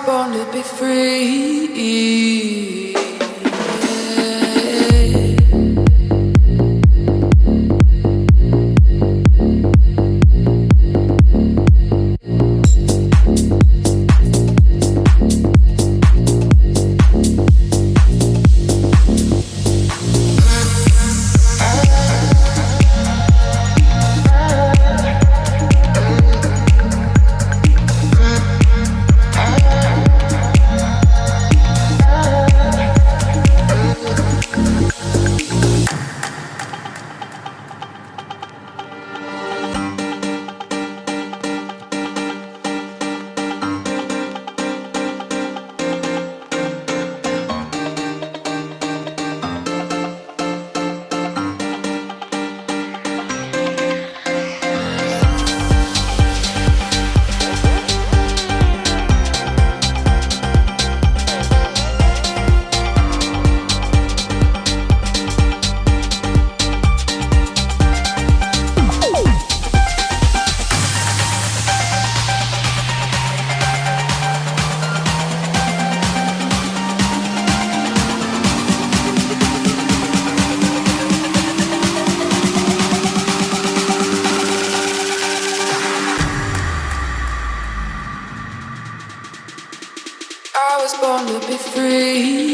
born to be free. I was born to be free.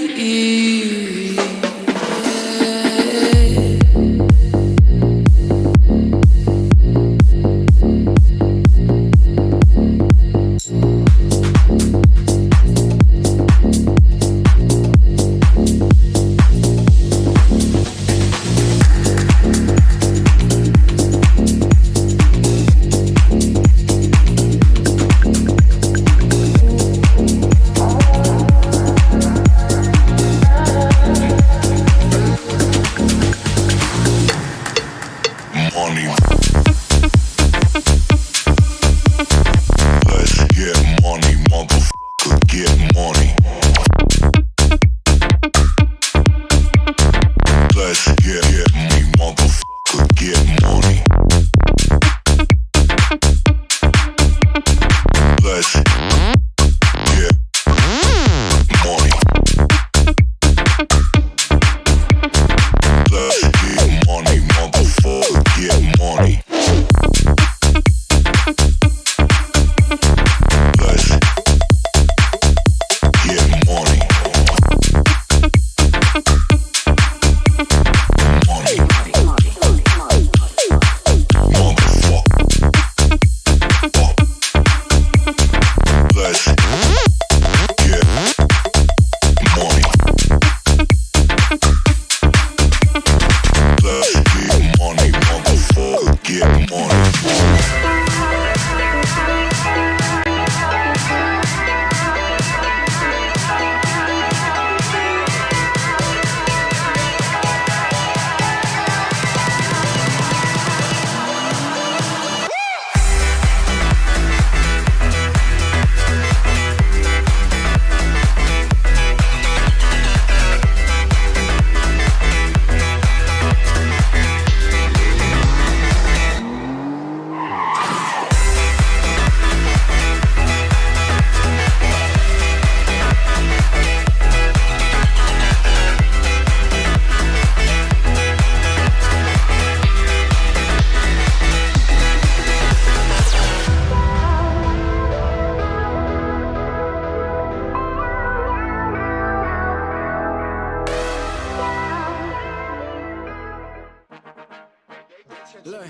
Look,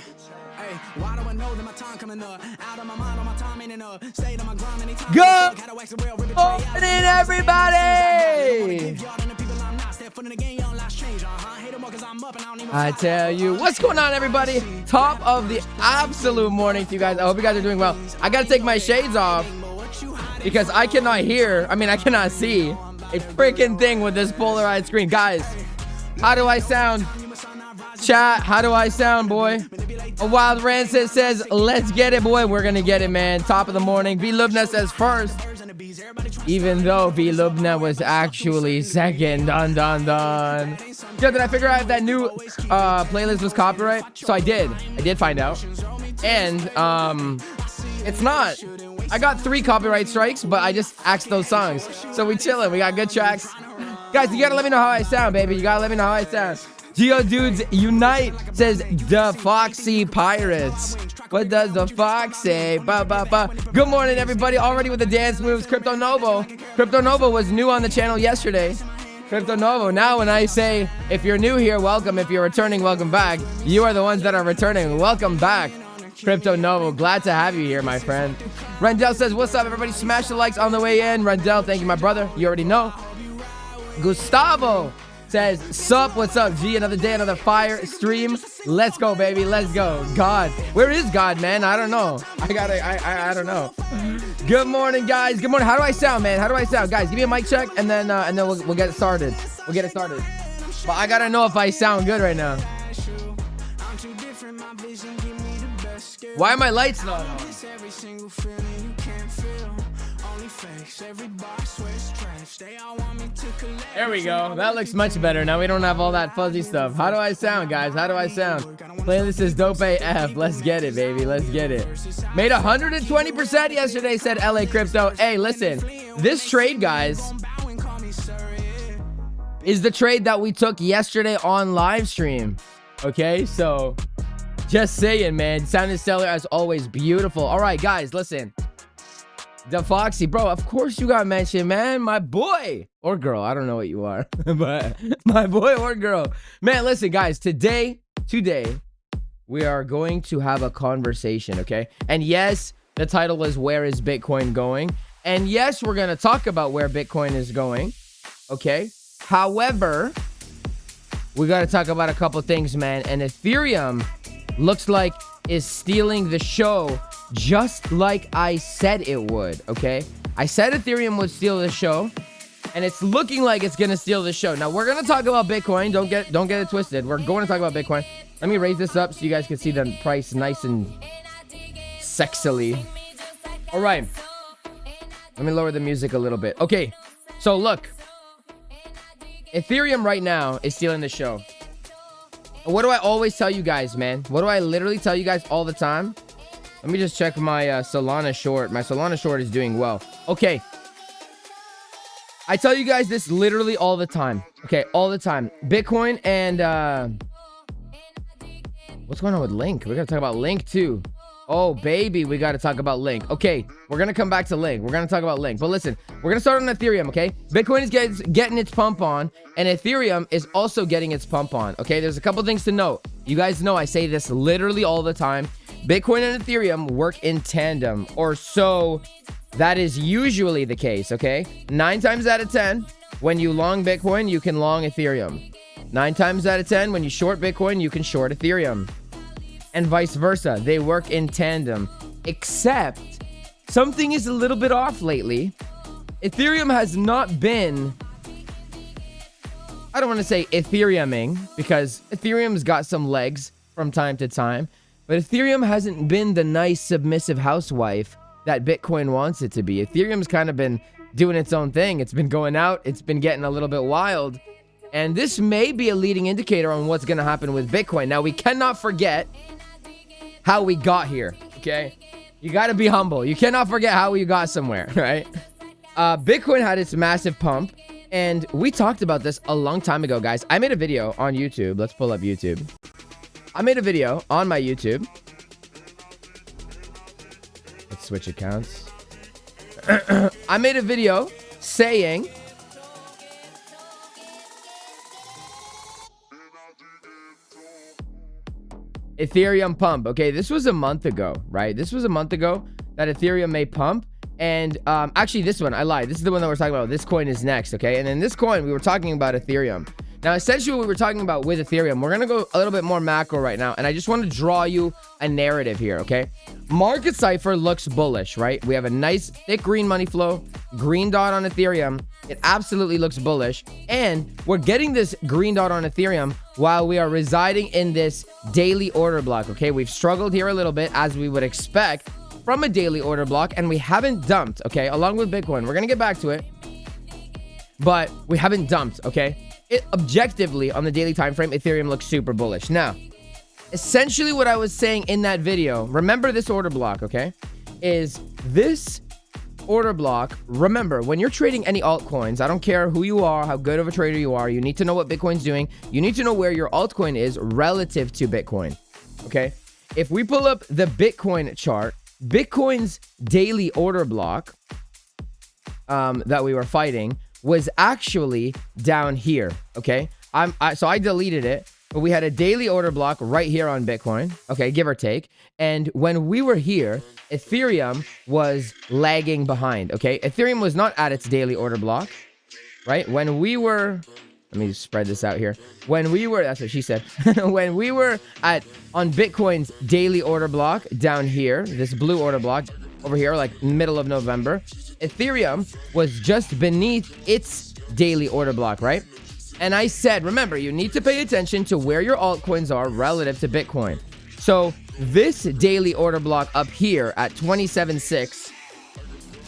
hey, why do I know that my time coming up? Out of my mind, on my time ain't enough. Stayed on my grind anytime. Good morning, everybody. I tell you, what's going on, everybody? Top of the absolute morning to you guys. I hope you guys are doing well. I gotta take my shades off because I cannot hear. I mean, I cannot see a freaking thing with this polarized screen. Guys, how do I sound? Chat, how do I sound, boy? A Wild Rancid says, let's get it, boy. We're gonna get it, man. Top of the morning. V Lubna says first, even though V Lubna was actually second. Dun dun dun. Yo, did I figure out if that new playlist was copyright? So I did find out, and it's not. I got 3 copyright strikes, but I just axed those songs. So we chilling. We got good tracks. Guys, you gotta let me know how I sound, baby. You gotta let me know how I sound. Geodudes Unite says the Foxy Pirates. What does the fox say? Ba, ba, ba. Good morning, everybody. Already with the dance moves. Crypto Novo. Crypto Novo was new on the channel yesterday. Crypto Novo. Now when I say, if you're new here, welcome. If you're returning, welcome back. You are the ones that are returning. Welcome back, Crypto Novo. Glad to have you here, my friend. Rendell says, what's up, everybody? Smash the likes on the way in. Rendell, thank you, my brother. You already know. Gustavo says, sup, what's up, G? Another day, another fire stream. Let's go, baby. Let's go. God. Where is God, man? I don't know. I don't know. Good morning, guys. Good morning. How do I sound, man? How do I sound? Guys, give me a mic check, and then we'll get it started. We'll get it started. But I gotta know if I sound good right now. Why are my lights not on? There we go. That looks much better. Now we don't have all that fuzzy stuff. How do I sound, guys? How do I sound? Playlist is dope AF. Let's get it, baby. Let's get it. Made 120% yesterday, said LA Crypto. Hey, listen. This trade, guys, is the trade that we took yesterday on live stream. Okay, so just saying, man. Sounded stellar as always. Beautiful. All right, guys, listen. The Foxy, bro, of course you got mentioned, man. My boy or girl, I don't know what you are, but my boy or girl. Man, listen, guys, today, we are going to have a conversation, okay? And yes, the title is Where is Bitcoin Going? And yes, we're going to talk about where Bitcoin is going, okay? However, we got to talk about a couple things, man. And Ethereum looks like is stealing the show, just like I said it would, okay? I said Ethereum would steal the show, and it's looking like it's gonna steal the show. Now we're gonna talk about Bitcoin. Don't get it twisted. We're going to talk about Bitcoin. Let me raise this up so you guys can see the price nice and sexily. All right. Let me lower the music a little bit. Okay. So look, Ethereum right now is stealing the show. What do I always tell you guys, man? What do I literally tell you guys all the time? Let me just check my Solana short. My Solana short is doing well. Okay. I tell you guys this literally all the time. Okay, all the time. Bitcoin and what's going on with Link? We gotta talk about Link too. Oh, baby, we gotta talk about Link. Okay, we're gonna come back to Link. We're gonna talk about Link. But listen, we're gonna start on Ethereum, okay? Bitcoin is getting its pump on, and Ethereum is also getting its pump on, okay? There's a couple things to note. You guys know I say this literally all the time. Bitcoin and Ethereum work in tandem, or so that is usually the case, okay? 9 times out of 10, when you long Bitcoin, you can long Ethereum. 9 times out of 10, when you short Bitcoin, you can short Ethereum. And vice versa. They work in tandem. Except, something is a little bit off lately. Ethereum has not been... I don't want to say Ethereuming, because Ethereum's got some legs from time to time. But Ethereum hasn't been the nice, submissive housewife that Bitcoin wants it to be. Ethereum's kind of been doing its own thing. It's been going out. It's been getting a little bit wild. And this may be a leading indicator on what's going to happen with Bitcoin. Now, we cannot forget how we got here, okay? You got to be humble. You cannot forget how we got somewhere, right? Bitcoin had its massive pump, and we talked about this a long time ago, guys. I made a video on YouTube. Let's pull up YouTube. I made a video on my YouTube. Let's switch accounts. I made a video saying... Ethereum pump. Okay, this was a month ago, right? This was a month ago that Ethereum may pump. And actually, this one, I lied. This is the one that we're talking about. This coin is next, okay? And in this coin, we were talking about Ethereum. Now, essentially, what we were talking about with Ethereum, we're going to go a little bit more macro right now. And I just want to draw you a narrative here, okay? Market Cipher looks bullish, right? We have a nice, thick green money flow, green dot on Ethereum. It absolutely looks bullish. And we're getting this green dot on Ethereum while we are residing in this daily order block, okay? We've struggled here a little bit, as we would expect from a daily order block, and we haven't dumped, okay? Along with Bitcoin. We're going to get back to it. But we haven't dumped, okay? Objectively, on the daily time frame, Ethereum looks super bullish. Now, essentially what I was saying in that video, remember this order block, okay, is this order block, remember, when you're trading any altcoins, I don't care who you are, how good of a trader you are, you need to know what Bitcoin's doing. You need to know where your altcoin is relative to Bitcoin, okay? If we pull up the Bitcoin chart, Bitcoin's daily order block that we were fighting was actually down here, okay? So I deleted it, but we had a daily order block right here on Bitcoin, okay, give or take. And when we were here, Ethereum was lagging behind, okay? Ethereum was not at its daily order block, right? When we were, let me spread this out here. When we were, that's what she said. When we were on Bitcoin's daily order block down here, this blue order block over here, like middle of November, Ethereum was just beneath its daily order block, right? And I said, remember, you need to pay attention to where your altcoins are relative to Bitcoin. So this daily order block up here at 27.6,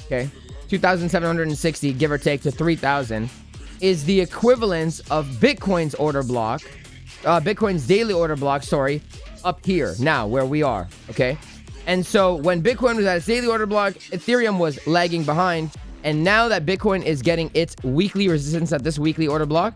okay, 2,760, give or take to 3,000, is the equivalence of Bitcoin's order block, Bitcoin's daily order block, sorry, up here now where we are, okay? And so when Bitcoin was at its daily order block, Ethereum was lagging behind. And now that Bitcoin is getting its weekly resistance at this weekly order block,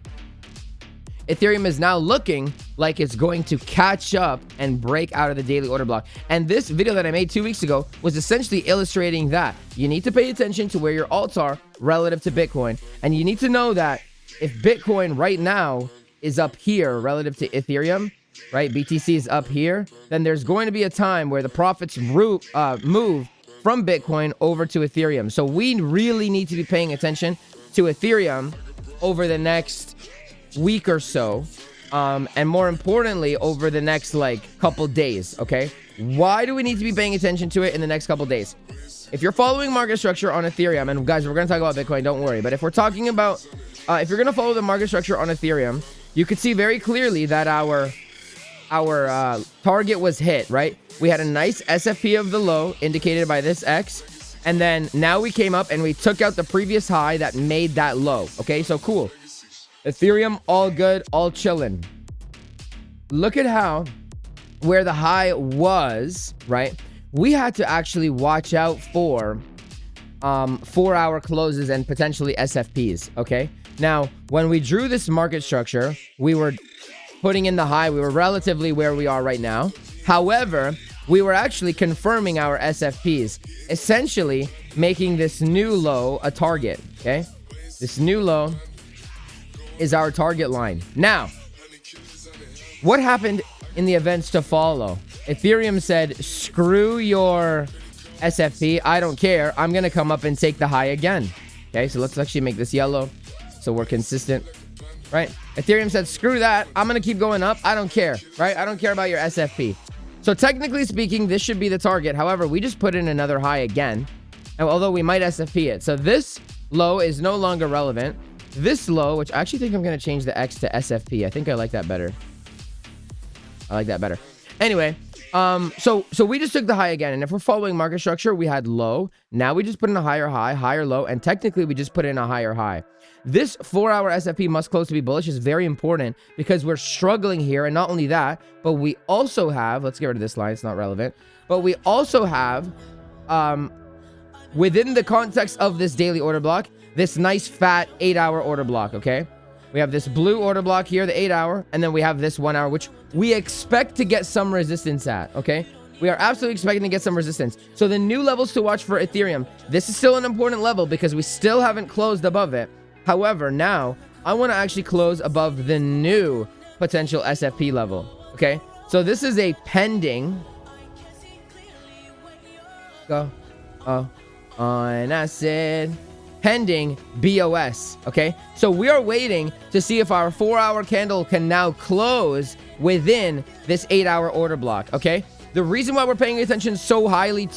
Ethereum is now looking like it's going to catch up and break out of the daily order block. And this video that I made 2 weeks ago was essentially illustrating that. You need to pay attention to where your alts are relative to Bitcoin. And you need to know that if Bitcoin right now is up here relative to Ethereum, right, BTC is up here, then there's going to be a time where the profits move from Bitcoin over to Ethereum. So we really need to be paying attention to Ethereum over the next week or so, and more importantly, over the next couple days, okay? Why do we need to be paying attention to it in the next couple days? If you're following market structure on Ethereum, and guys, we're going to talk about Bitcoin, don't worry, but if we're talking about, if you're going to follow the market structure on Ethereum, you could see very clearly that our target was hit, right? We had a nice SFP of the low indicated by this X, and then now we came up and we took out the previous high that made that low, okay? So cool. Ethereum, all good, all chilling. Look at how, where the high was, right? We had to actually watch out for 4-hour closes and potentially SFPs, okay? Now, when we drew this market structure, we were putting in the high. We were relatively where we are right now. However, we were actually confirming our SFPs, essentially making this new low a target, okay? This new low is our target line. Now, what happened in the events to follow? Ethereum said, screw your SFP. I don't care. I'm going to come up and take the high again. Okay, so let's actually make this yellow so we're consistent, right? Ethereum said, screw that. I'm going to keep going up. I don't care, right? I don't care about your SFP. So technically speaking, this should be the target. However, we just put in another high again, and although we might SFP it. So this low is no longer relevant. This low, which I actually think I'm going to change the X to SFP. I think I like that better. I like that better. Anyway, so we just took the high again. And if we're following market structure, we had low. Now we just put in a higher high, higher low. And technically, we just put in a higher high. This 4-hour SFP must close to be bullish is very important because we're struggling here. And not only that, but we also have, let's get rid of this line. It's not relevant. But we also have, within the context of this daily order block, this nice fat 8-hour order block, okay? We have this blue order block here, the 8-hour, and then we have this 1 hour, which we expect to get some resistance at, okay? We are absolutely expecting to get some resistance. So the new levels to watch for Ethereum, this is still an important level because we still haven't closed above it. However, now I want to actually close above the new potential SFP level, okay? So this is a pending. Go. Oh, on acid. Pending BOS, okay? So we are waiting to see if our 4-hour candle can now close within this 8-hour order block, okay? The reason why we're paying attention so highly,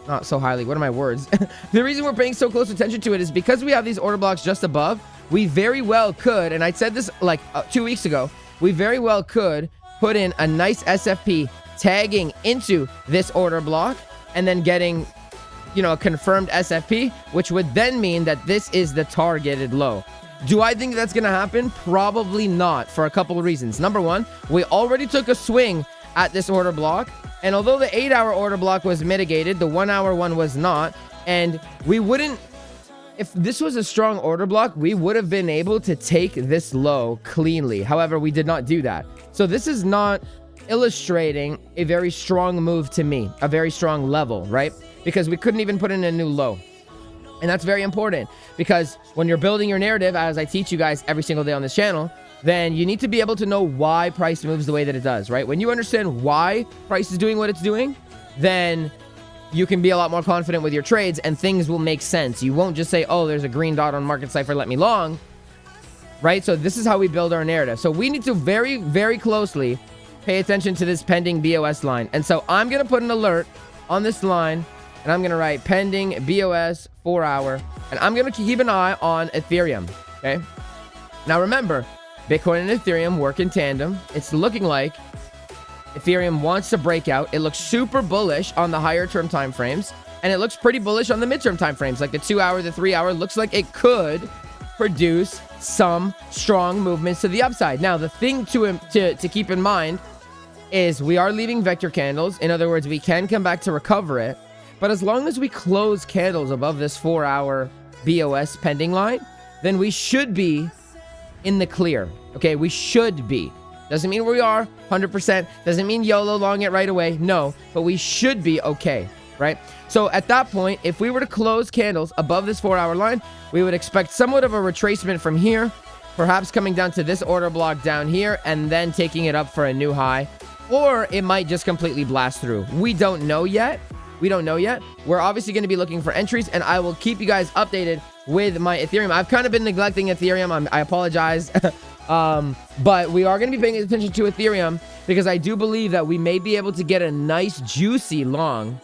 not so highly, what are my words? The reason we're paying so close attention to it is because we have these order blocks just above, we very well could, and I said this 2 weeks ago, we very well could put in a nice SFP tagging into this order block and then getting, you know, a confirmed SFP, which would then mean that this is the targeted low. Do I think that's going to happen? Probably not, for a couple of reasons. Number one, we already took a swing at this order block, and although the 8-hour order block was mitigated, the 1-hour one was not. And we wouldn't, if this was a strong order block, we would have been able to take this low cleanly. However, we did not do that. So this is not illustrating a very strong move to me, a very strong level, right? Because we couldn't even put in a new low. And that's very important, because when you're building your narrative, as I teach you guys every single day on this channel, then you need to be able to know why price moves the way that it does, right? When you understand why price is doing what it's doing, then you can be a lot more confident with your trades and things will make sense. You won't just say, oh, there's a green dot on market Cipher, let me long, right? So this is how we build our narrative. So we need to very, very closely pay attention to this pending BOS line. And so I'm going to put an alert on this line, and I'm going to write pending BOS 4 hour, and I'm going to keep an eye on Ethereum, okay? Now remember, Bitcoin and Ethereum work in tandem. It's looking like Ethereum wants to break out. It looks super bullish on the higher term time frames, and it looks pretty bullish on the midterm time frames. Like the 2 hour, the 3 hour looks like it could produce some strong movements to the upside. Now, the thing to keep in mind is we are leaving vector candles. In other words, we can come back to recover it. But as long as we close candles above this 4 hour BOS pending line, then we should be in the clear. Okay, we should be. Doesn't mean we are 100%. Doesn't mean YOLO long it right away. No, but we should be okay, right? So at that point, if we were to close candles above this 4 hour line, we would expect somewhat of a retracement from here, perhaps coming down to this order block down here and then taking it up for a new high, or it might just completely blast through. We don't know yet. We don't know yet. We're obviously going to be looking for entries, and I will keep you guys updated with my Ethereum. I've kind of been neglecting Ethereum. I apologize. But we are going to be paying attention to Ethereum because I do believe that we may be able to get a nice juicy long,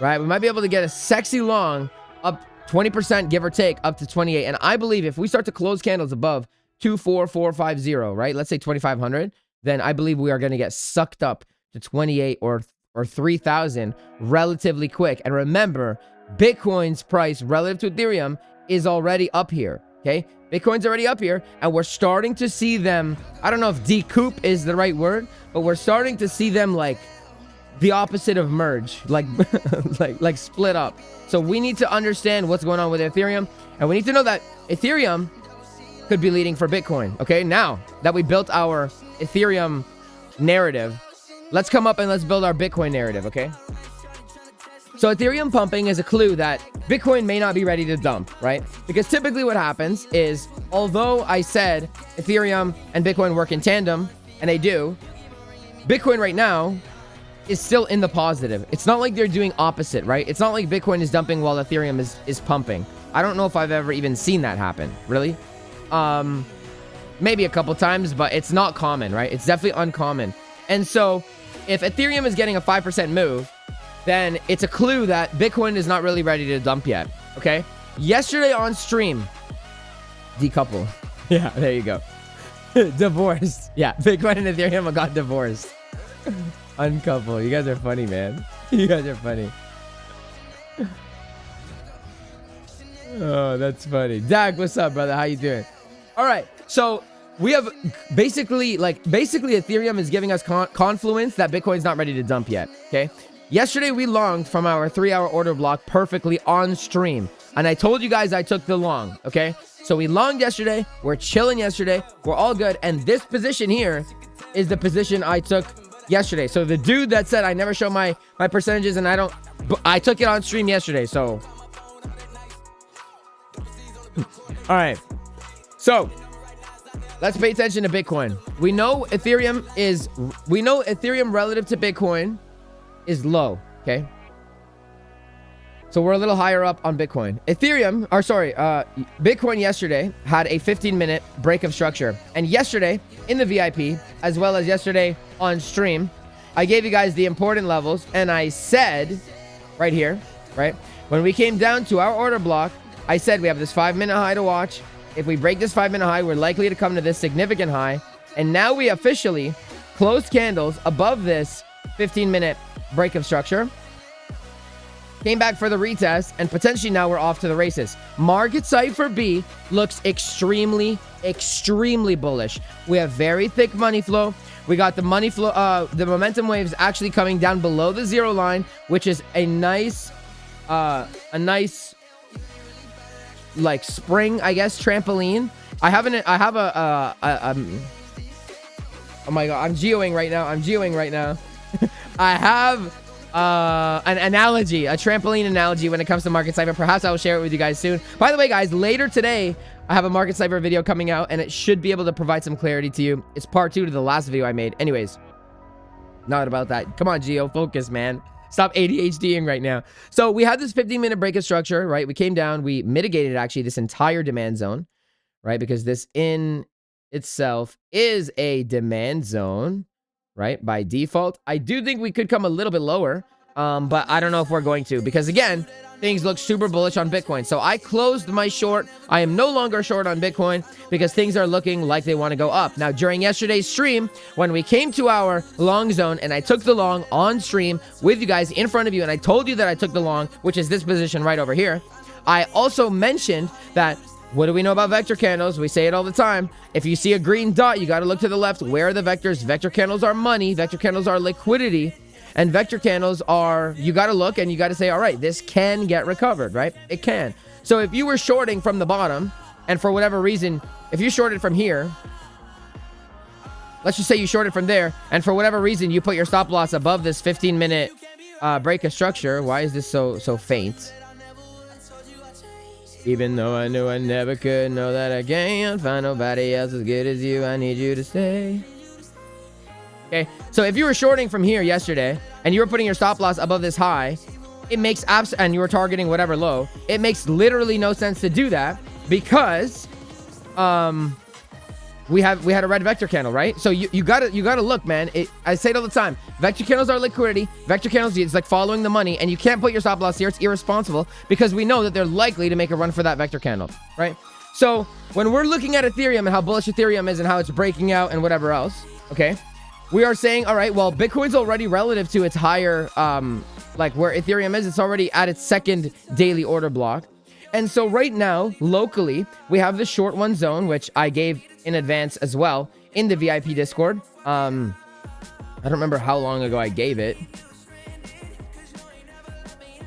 right? We might be able to get a sexy long up 20%, give or take, up to 28. And I believe if we start to close candles above 24450, right? Let's say 2500, then I believe we are going to get sucked up to 28 or 3,000 relatively quick. And remember, Bitcoin's price relative to Ethereum is already up here, okay? Bitcoin's already up here, and we're starting to see them, I don't know if decoup is the right word, but we're starting to see them like the opposite of merge, like like split up. So we need to understand what's going on with Ethereum, and we need to know that Ethereum could be leading for Bitcoin, okay? Now that we built our Ethereum narrative, let's come up and let's build our Bitcoin narrative, okay? So Ethereum pumping is a clue that Bitcoin may not be ready to dump, right? Because typically what happens is, although I said Ethereum and Bitcoin work in tandem, and they do, Bitcoin right now is still in the positive. It's not like they're doing opposite, right? It's not like Bitcoin is dumping while Ethereum is pumping. I don't know if I've ever even seen that happen, really. Maybe a couple times, but it's not common, right? It's definitely uncommon. And so if Ethereum is getting a 5% move, then it's a clue that Bitcoin is not really ready to dump yet, okay? Yesterday on stream, decouple. Yeah, there you go. Divorced. Yeah, Bitcoin and Ethereum got divorced. Uncouple. You guys are funny, man. You guys are funny. Oh, that's funny. Dak, what's up, brother? How you doing? All right, so we have basically Ethereum is giving us confluence that Bitcoin's not ready to dump yet, okay? Yesterday, we longed from our 3 hour order block perfectly on stream. And I told you guys I took the long, okay? So we longed yesterday. We're chilling yesterday. We're all good. And this position here is the position I took yesterday. So the dude that said I never show my percentages and I took it on stream yesterday. So, all right. So let's pay attention to Bitcoin. We know Ethereum relative to Bitcoin is low, okay? So we're a little higher up on Bitcoin. Bitcoin yesterday had a 15-minute break of structure. And yesterday in the VIP, as well as yesterday on stream, I gave you guys the important levels, and I said, right here, right? When we came down to our order block, I said we have this 5-minute high to watch. If we break this 5-minute high, we're likely to come to this significant high. And now we officially closed candles above this 15-minute break of structure, came back for the retest, and potentially now we're off to the races. Market Cipher B looks extremely bullish. We have very thick money flow. We got the money flow, the momentum waves actually coming down below the zero line, which is a nice a nice like spring, I guess, trampoline. I have oh my god, I'm geoing right now. I have an analogy, a trampoline analogy when it comes to Market Cipher. Perhaps I will share it with you guys soon. By the way, guys, later today, I have a Market Cipher video coming out, and it should be able to provide some clarity to you. It's part 2 to the last video I made. Anyways, not about that. Come on, Geo, focus, man. Stop ADHDing right now. So we had this 15-minute break of structure, right? We came down, we mitigated actually this entire demand zone, right? Because this in itself is a demand zone, right? By default. I do think we could come a little bit lower, but I don't know if we're going to, because again, things look super bullish on Bitcoin. So I closed my short. I am no longer short on Bitcoin because things are looking like they want to go up. Now, during yesterday's stream, when we came to our long zone and I took the long on stream with you guys in front of you, and I told you that I took the long, which is this position right over here, I also mentioned that, what do we know about vector candles? We say it all the time. If you see a green dot, you got to look to the left. Where are the vectors? Vector candles are money. Vector candles are liquidity. And vector candles are, you got to look and you got to say, all right, this can get recovered, right? It can. So if you were shorting from the bottom, and for whatever reason, if you shorted from here, let's just say you shorted from there, and for whatever reason, you put your stop loss above this 15-minute break of structure. Why is this so faint? Even though I knew I never could, know that I can't find nobody else as good as you. I need you to stay. Okay, so if you were shorting from here yesterday and you were putting your stop loss above this high, it makes and you were targeting whatever low, it makes literally no sense to do that, because we had a red vector candle, right? So you gotta look, man. I say it all the time. Vector candles are liquidity. Vector candles, it's like following the money, and you can't put your stop loss here. It's irresponsible because we know that they're likely to make a run for that vector candle, right? So when we're looking at Ethereum and how bullish Ethereum is and how it's breaking out and whatever else, okay, we are saying, all right, well, Bitcoin's already relative to its higher, like where Ethereum is, it's already at its second daily order block. And so right now, locally, we have the short one zone, which I gave in advance as well in the VIP Discord. I don't remember how long ago I gave it.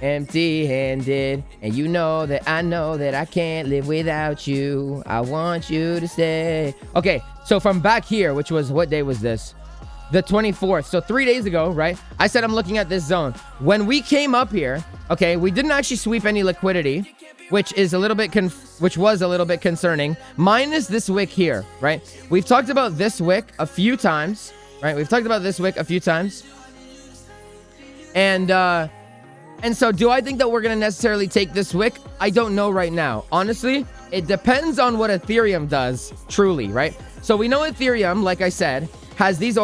Empty-handed, and you know that I know that I can't live without you. I want you to stay. Okay, so from back here, which was, what day was this? The 24th. So 3 days ago, right? I said I'm looking at this zone. When we came up here, okay, we didn't actually sweep any liquidity, which is a little bit was a little bit concerning. Minus this wick here, right? We've talked about this wick a few times, right? And so do I think that we're going to necessarily take this wick? I don't know right now. Honestly, it depends on what Ethereum does, truly, right? So we know Ethereum, like I said, has these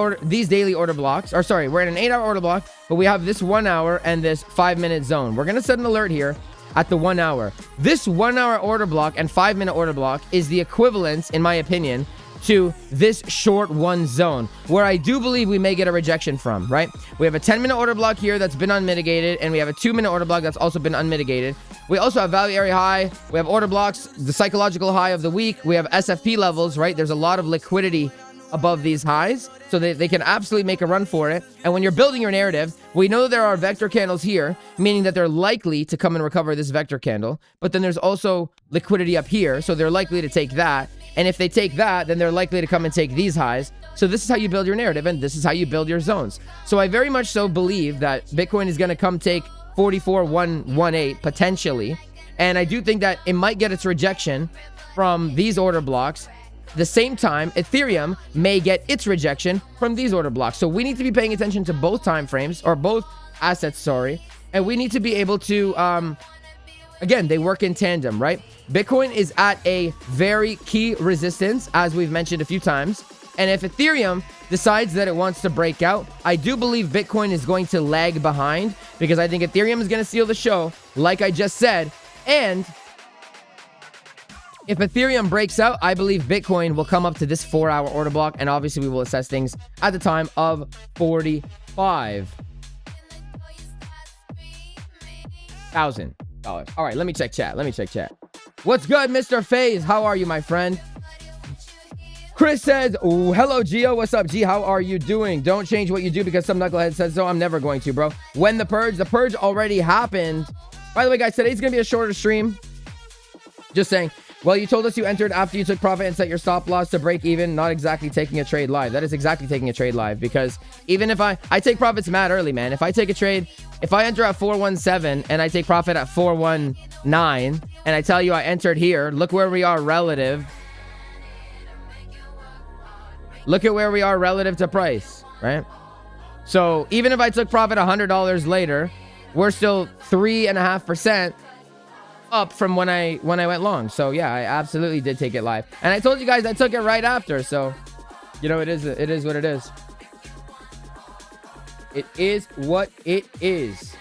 daily order blocks. Or sorry, we're in an 8-hour order block, but we have this 1 hour and this 5-minute zone. We're going to set an alert here at the 1 hour. This 1 hour order block and 5-minute order block is the equivalent, in my opinion, to this short one zone, where I do believe we may get a rejection from, right? We have a 10-minute order block here that's been unmitigated, and we have a 2-minute order block that's also been unmitigated. We also have value area high. We have order blocks, the psychological high of the week. We have SFP levels, right? There's a lot of liquidity above these highs, so they can absolutely make a run for it. And when you're building your narrative, we know there are vector candles here, meaning that they're likely to come and recover this vector candle, but then there's also liquidity up here, so they're likely to take that. And if they take that, then they're likely to come and take these highs. So this is how you build your narrative, and this is how you build your zones. So I very much so believe that Bitcoin is going to come take 44,118 potentially, and I do think that it might get its rejection from these order blocks. The same time, Ethereum may get its rejection from these order blocks. So we need to be paying attention to both time frames, or both assets, sorry. And we need to be able to, again, they work in tandem, right? Bitcoin is at a very key resistance, as we've mentioned a few times. And if Ethereum decides that it wants to break out, I do believe Bitcoin is going to lag behind, because I think Ethereum is going to steal the show, like I just said. And if Ethereum breaks out, I believe Bitcoin will come up to this 4-hour order block, and obviously we will assess things at the time of $45,000. All right, let me check chat. What's good, Mr. FaZe? How are you, my friend? Chris says, oh, hello, Gio. What's up, G? How are you doing? Don't change what you do because some knucklehead says so. I'm never going to, bro. When the purge already happened By the way, guys, today's gonna be a shorter stream. Just saying. Well, you told us you entered after you took profit and set your stop loss to break even. Not exactly taking a trade live. That is exactly taking a trade live, because even if I take profits mad early, man. If I take a trade, if I enter at 417 and I take profit at 419 and I tell you I entered here, look where we are relative. Look at where we are relative to price, right? So even if I took profit $100 later, we're still 3.5% up from when I went long. So yeah, I absolutely did take it live, and I told you guys I took it right after. So you know, it is what it is. It is what it is.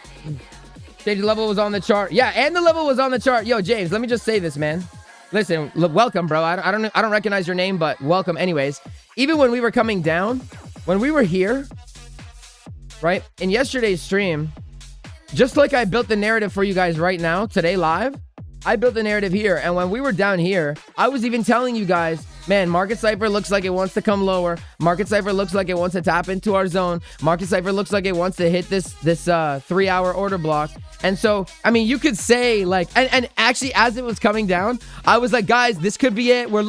Stage level was on the chart. Yeah, and the level was on the chart. Yo, James, let me just say this, man. Listen, look, welcome, bro. I don't recognize your name, but welcome anyways. Even when we were coming down, when we were here, right, in yesterday's stream, just like I built the narrative for you guys right now, today live, I built the narrative here. And when we were down here, I was even telling you guys, man, Market Cipher looks like it wants to come lower. Market Cipher looks like it wants to tap into our zone. Market Cipher looks like it wants to hit this 3-hour order block. And so, I mean, you could say like, and actually as it was coming down, I was like, guys, this could be it. We're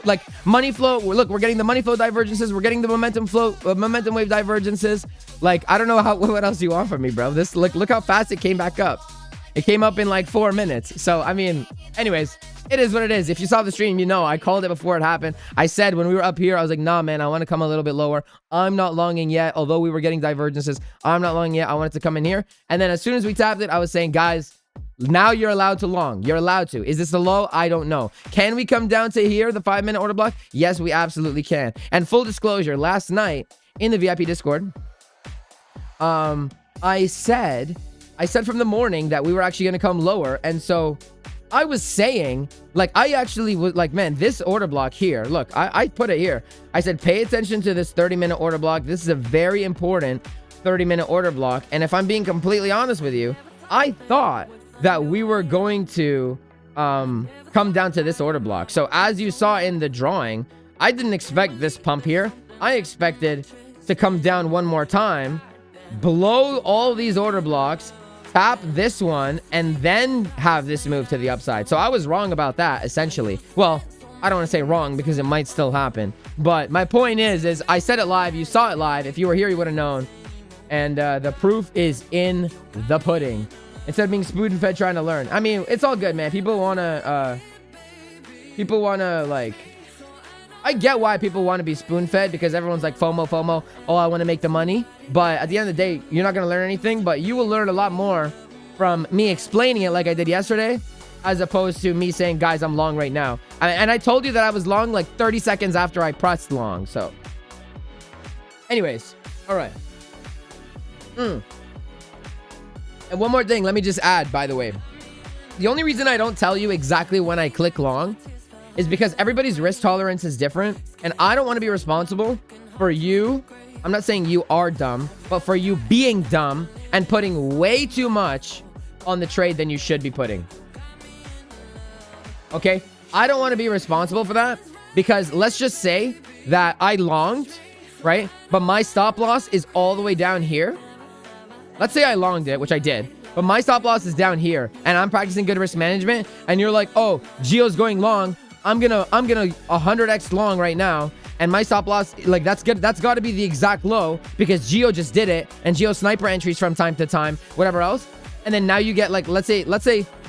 like money flow. We're getting the money flow divergences. We're getting the momentum wave divergences. Like, I don't know what else you want from me, bro. This, like, look how fast it came back up. It came up in like 4 minutes. So, I mean, anyways, it is what it is. If you saw the stream, you know, I called it before it happened. I said when we were up here, I was like, nah, man, I want to come a little bit lower. I'm not longing yet. Although we were getting divergences, I'm not longing yet. I wanted to come in here. And then as soon as we tapped it, I was saying, guys, now you're allowed to long. You're allowed to. Is this the low? I don't know. Can we come down to here, the 5-minute order block? Yes, we absolutely can. And full disclosure, last night in the VIP Discord, I said from the morning that we were actually going to come lower. And so I was saying, like, I actually was like, man, this order block here, look, I put it here. I said, pay attention to this 30-minute order block. This is a very important 30-minute order block. And if I'm being completely honest with you, I thought that we were going to come down to this order block. So as you saw in the drawing, I didn't expect this pump here. I expected to come down one more time, blow all these order blocks, tap this one, and then have this move to the upside. So I was wrong about that, essentially. Well, I don't want to say wrong because it might still happen. But my point is I said it live. You saw it live. If you were here, you would have known. And the proof is in the pudding. Instead of being spoon-fed trying to learn. I mean, it's all good, man. People want to, like... I get why people want to be spoon-fed, because everyone's like FOMO. Oh, I want to make the money. But at the end of the day, you're not going to learn anything. But you will learn a lot more from me explaining it like I did yesterday, as opposed to me saying, guys, I'm long right now. And I told you that I was long like 30 seconds after I pressed long. So anyways, all right. And one more thing, let me just add, by the way. The only reason I don't tell you exactly when I click long is because everybody's risk tolerance is different, and I don't want to be responsible for you. I'm not saying you are dumb, but for you being dumb and putting way too much on the trade than you should be putting. Okay? I don't want to be responsible for that, because let's just say that I longed, right? But my stop loss is all the way down here. Let's say I longed it, which I did, but my stop loss is down here, and I'm practicing good risk management, and you're like, oh, Gio's going long. I'm gonna 100x long right now, and my stop loss, like, that's good. That's got to be the exact low, because Gio just did it, and Gio sniper entries from time to time, whatever else. And then now you get, like, let's say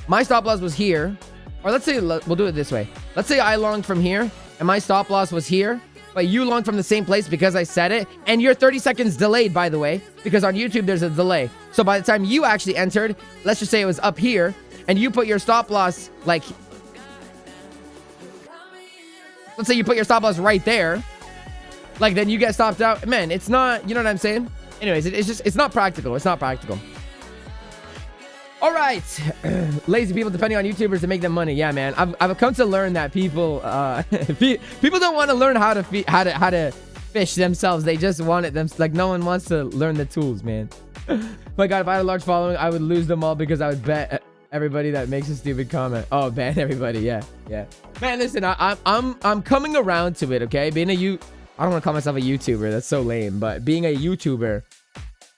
my stop loss was here, or let's say we'll do it this way. Let's say I longed from here, and my stop loss was here, but you longed from the same place because I said it, and you're 30 seconds delayed, by the way, because on YouTube there's a delay. So by the time you actually entered, let's just say it was up here, and you put your stop loss, like, let's say you put your stop loss right there, like, then you get stopped out. Man, it's not, you know what I'm saying? Anyways, it's not practical. It's not practical. All right. Lazy people depending on YouTubers to make them money. Yeah, man. I've come to learn that people people don't want to learn how to fish themselves. They just want it like, no one wants to learn the tools, man. My God, if I had a large following, I would lose them all because I would bet everybody that makes a stupid comment. Oh, ban everybody. Yeah. Man, listen, I'm coming around to it, okay? I don't want to call myself a YouTuber. That's so lame. But being a YouTuber,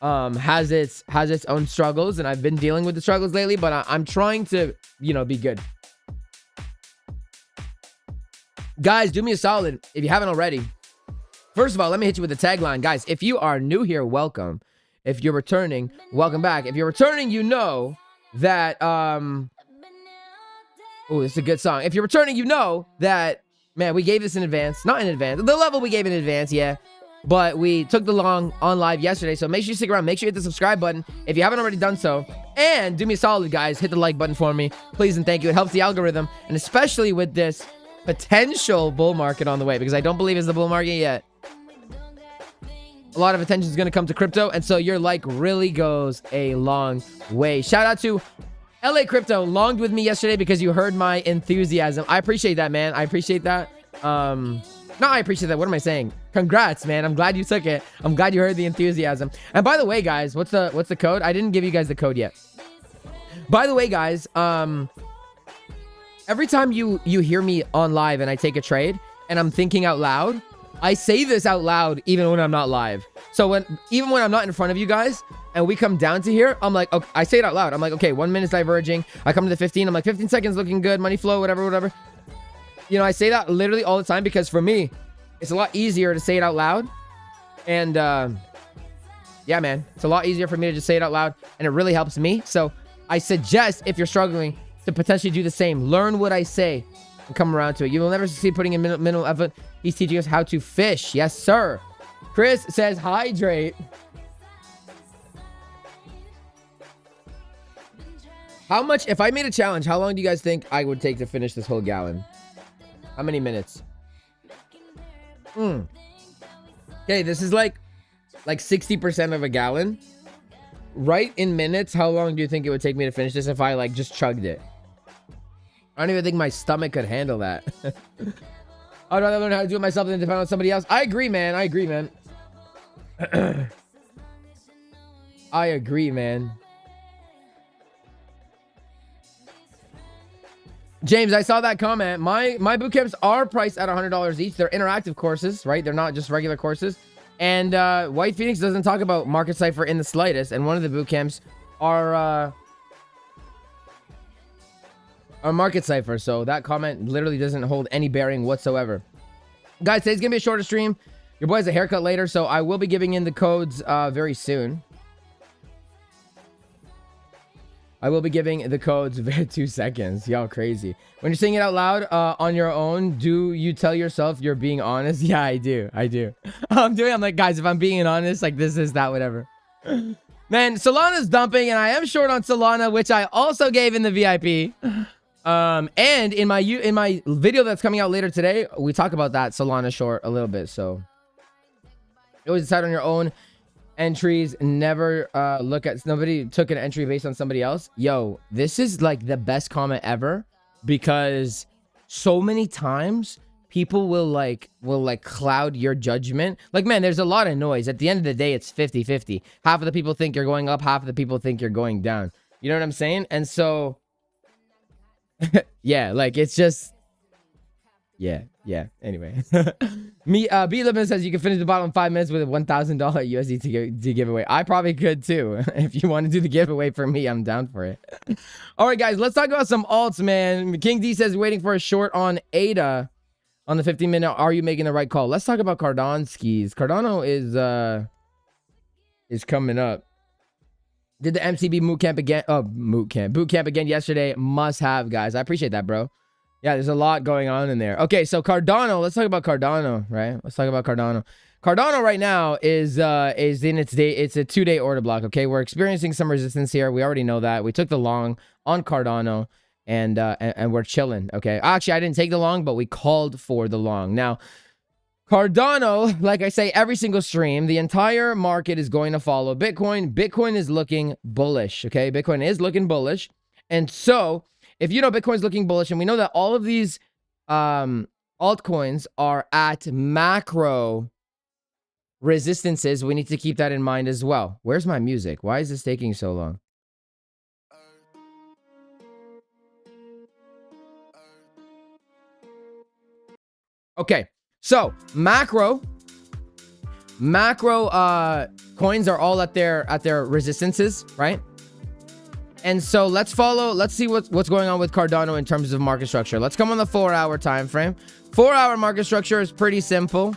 has its own struggles, and I've been dealing with the struggles lately, but I'm trying to, you know, be good. Guys, do me a solid if you haven't already. First of all, let me hit you with the tagline. Guys, if you are new here, welcome. If you're returning, welcome back. If you're returning, you know that oh, this is a good song. If you're returning, you know that, man, we gave this in advance. Not in advance. The level we gave in advance, yeah. But we took the long on live yesterday, so make sure you stick around. Make sure you hit the subscribe button if you haven't already done so. And do me a solid, guys. Hit the like button for me. Please and thank you. It helps the algorithm, and especially with this potential bull market on the way, because I don't believe it's the bull market yet. A lot of attention is going to come to crypto, and so your like really goes a long way. Shout out to LA Crypto, longed with me yesterday because you heard my enthusiasm. I appreciate that, man. I appreciate that. No, I appreciate that. What am I saying? Congrats, man. I'm glad you took it. I'm glad you heard the enthusiasm. And by the way, guys, what's the code? I didn't give you guys the code yet. By the way, guys, every time you hear me on live and I take a trade and I'm thinking out loud, I say this out loud even when I'm not live. So even when I'm not in front of you guys and we come down to here, I'm like, okay, I say it out loud. I'm like, okay, 1 minute's diverging. I come to the 15. I'm like, 15 seconds looking good. Money flow, whatever. You know, I say that literally all the time because for me, it's a lot easier to say it out loud. And yeah, man, it's a lot easier for me to just say it out loud, and it really helps me. So I suggest, if you're struggling, to potentially do the same. Learn what I say and come around to it. You will never succeed putting in minimal effort. He's teaching us how to fish. Yes, sir. Chris says hydrate. How much, if I made a challenge, how long do you guys think I would take to finish this whole gallon? How many minutes? Okay, this is like 60% of a gallon. Right in minutes, how long do you think it would take me to finish this if I like just chugged it? I don't even think my stomach could handle that. I'd rather learn how to do it myself than depend on somebody else. I agree, man. I agree, man. I agree, man. James, I saw that comment. My boot camps are priced at $100 each. They're interactive courses, right? They're not just regular courses. And White Phoenix doesn't talk about Market Cipher in the slightest. And one of the boot camps are Market Cipher. So that comment literally doesn't hold any bearing whatsoever. Guys, today's going to be a shorter stream. Your boy has a haircut later, so I will be giving in the codes very soon. I will be giving the codes 2 seconds. Y'all crazy. When you're saying it out loud on your own, do you tell yourself you're being honest? Yeah, I do. I'm like, guys, if I'm being honest, like this, that, whatever. Man, Solana's dumping, and I am short on Solana, which I also gave in the VIP. And in my video that's coming out later today, we talk about that Solana short a little bit. So you always decide on your own. Entries, never look at, nobody took an entry based on somebody else. Yo, this is like the best comment ever, because so many times people will cloud your judgment. Like, man, there's a lot of noise. At the end of the day, it's 50-50. Half of the people think you're going up, half of the people think you're going down. You know what I'm saying? And so yeah, like it's just yeah. Anyway, B Livin says you can finish the bottle in 5 minutes with a $1,000 USD to give away. I probably could too. If you want to do the giveaway for me, I'm down for it. All right, guys, let's talk about some alts, man. King D says waiting for a short on ADA on the 15-minute. Are you making the right call? Let's talk about Cardano skis. Cardano is coming up. Did the MCB boot camp again? Oh, boot camp again yesterday. Must have, guys. I appreciate that, bro. Yeah, there's a lot going on in there. Okay, so Cardano. Let's talk about Cardano, right? Let's talk about Cardano. Cardano right now is in its day. It's a 2-day order block. Okay, we're experiencing some resistance here. We already know that. We took the long on Cardano, and we're chilling. Okay, actually, I didn't take the long, but we called for the long. Now, Cardano, like I say every single stream, the entire market is going to follow Bitcoin. Bitcoin is looking bullish. Okay, Bitcoin is looking bullish, and so if you know Bitcoin's looking bullish, and we know that all of these altcoins are at macro resistances, we need to keep that in mind as well. Where's my music? Why is this taking so long? Okay, so macro macro coins are all at their resistances, right? And so let's see what's going on with Cardano in terms of market structure. Let's come on the 4-hour time frame. 4-hour market structure is pretty simple,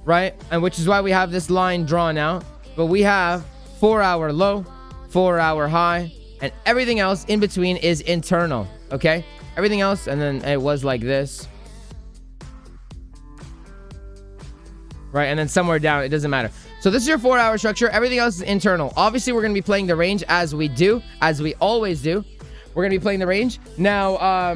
right? And which is why we have this line drawn out. But we have 4-hour low, 4-hour high, and everything else in between is internal, okay? Everything else, and then it was like this. Right, and then somewhere down, it doesn't matter. So this is your 4-hour structure. Everything else is internal. Obviously, we're going to be playing the range as we always do. We're going to be playing the range. Now,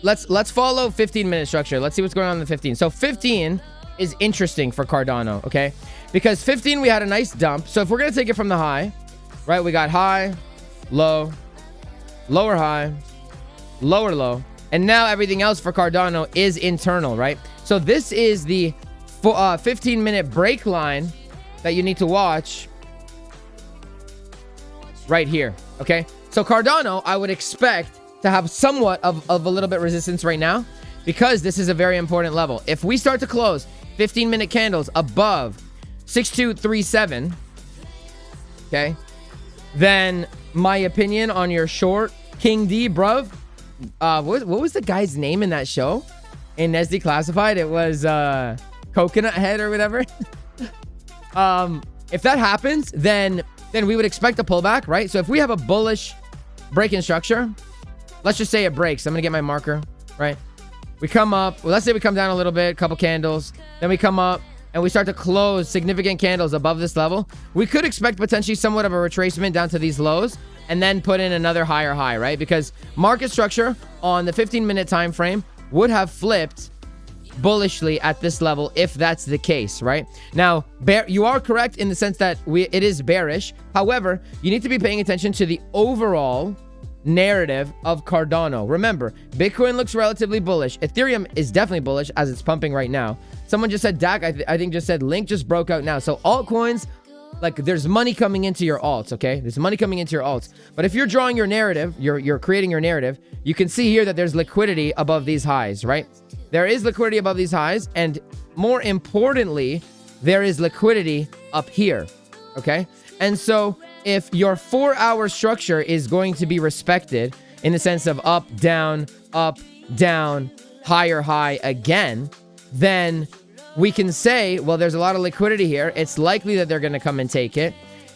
let's follow 15-minute structure. Let's see what's going on in the 15. So 15 is interesting for Cardano, okay? Because 15, we had a nice dump. So if we're going to take it from the high, right, we got high, low, lower high, lower low. And now everything else for Cardano is internal, right? So this is the 15-minute break line that you need to watch right here, okay? So Cardano, I would expect to have somewhat of a little bit resistance right now because this is a very important level. If we start to close 15-minute candles above 6237, okay, then my opinion on your short, King D, bruv, what was the guy's name in that show? In SD Classified, it was Coconut Head or whatever. If that happens, then we would expect a pullback, right? So if we have a bullish break-in structure, let's just say it breaks. I'm gonna get my marker, right? We come up, well, let's say we come down a little bit, couple candles, then we come up and we start to close significant candles above this level. We could expect potentially somewhat of a retracement down to these lows and then put in another higher high, right? Because market structure on the 15-minute time frame would have flipped bullishly at this level if that's the case, right? Now, you are correct in the sense that it is bearish. However, you need to be paying attention to the overall narrative of Cardano. Remember, Bitcoin looks relatively bullish. Ethereum is definitely bullish as it's pumping right now. Someone just said Dak, I think just said Link just broke out now. So altcoins, like there's money coming into your alts, okay? There's money coming into your alts. But if you're drawing your narrative, you're creating your narrative, you can see here that there's liquidity above these highs, right? There is liquidity above these highs, and more importantly, there is liquidity up here, okay? And so if your 4-hour structure is going to be respected in the sense of up, down, higher high again, then we can say, well, there's a lot of liquidity here. It's likely that they're going to come and take it.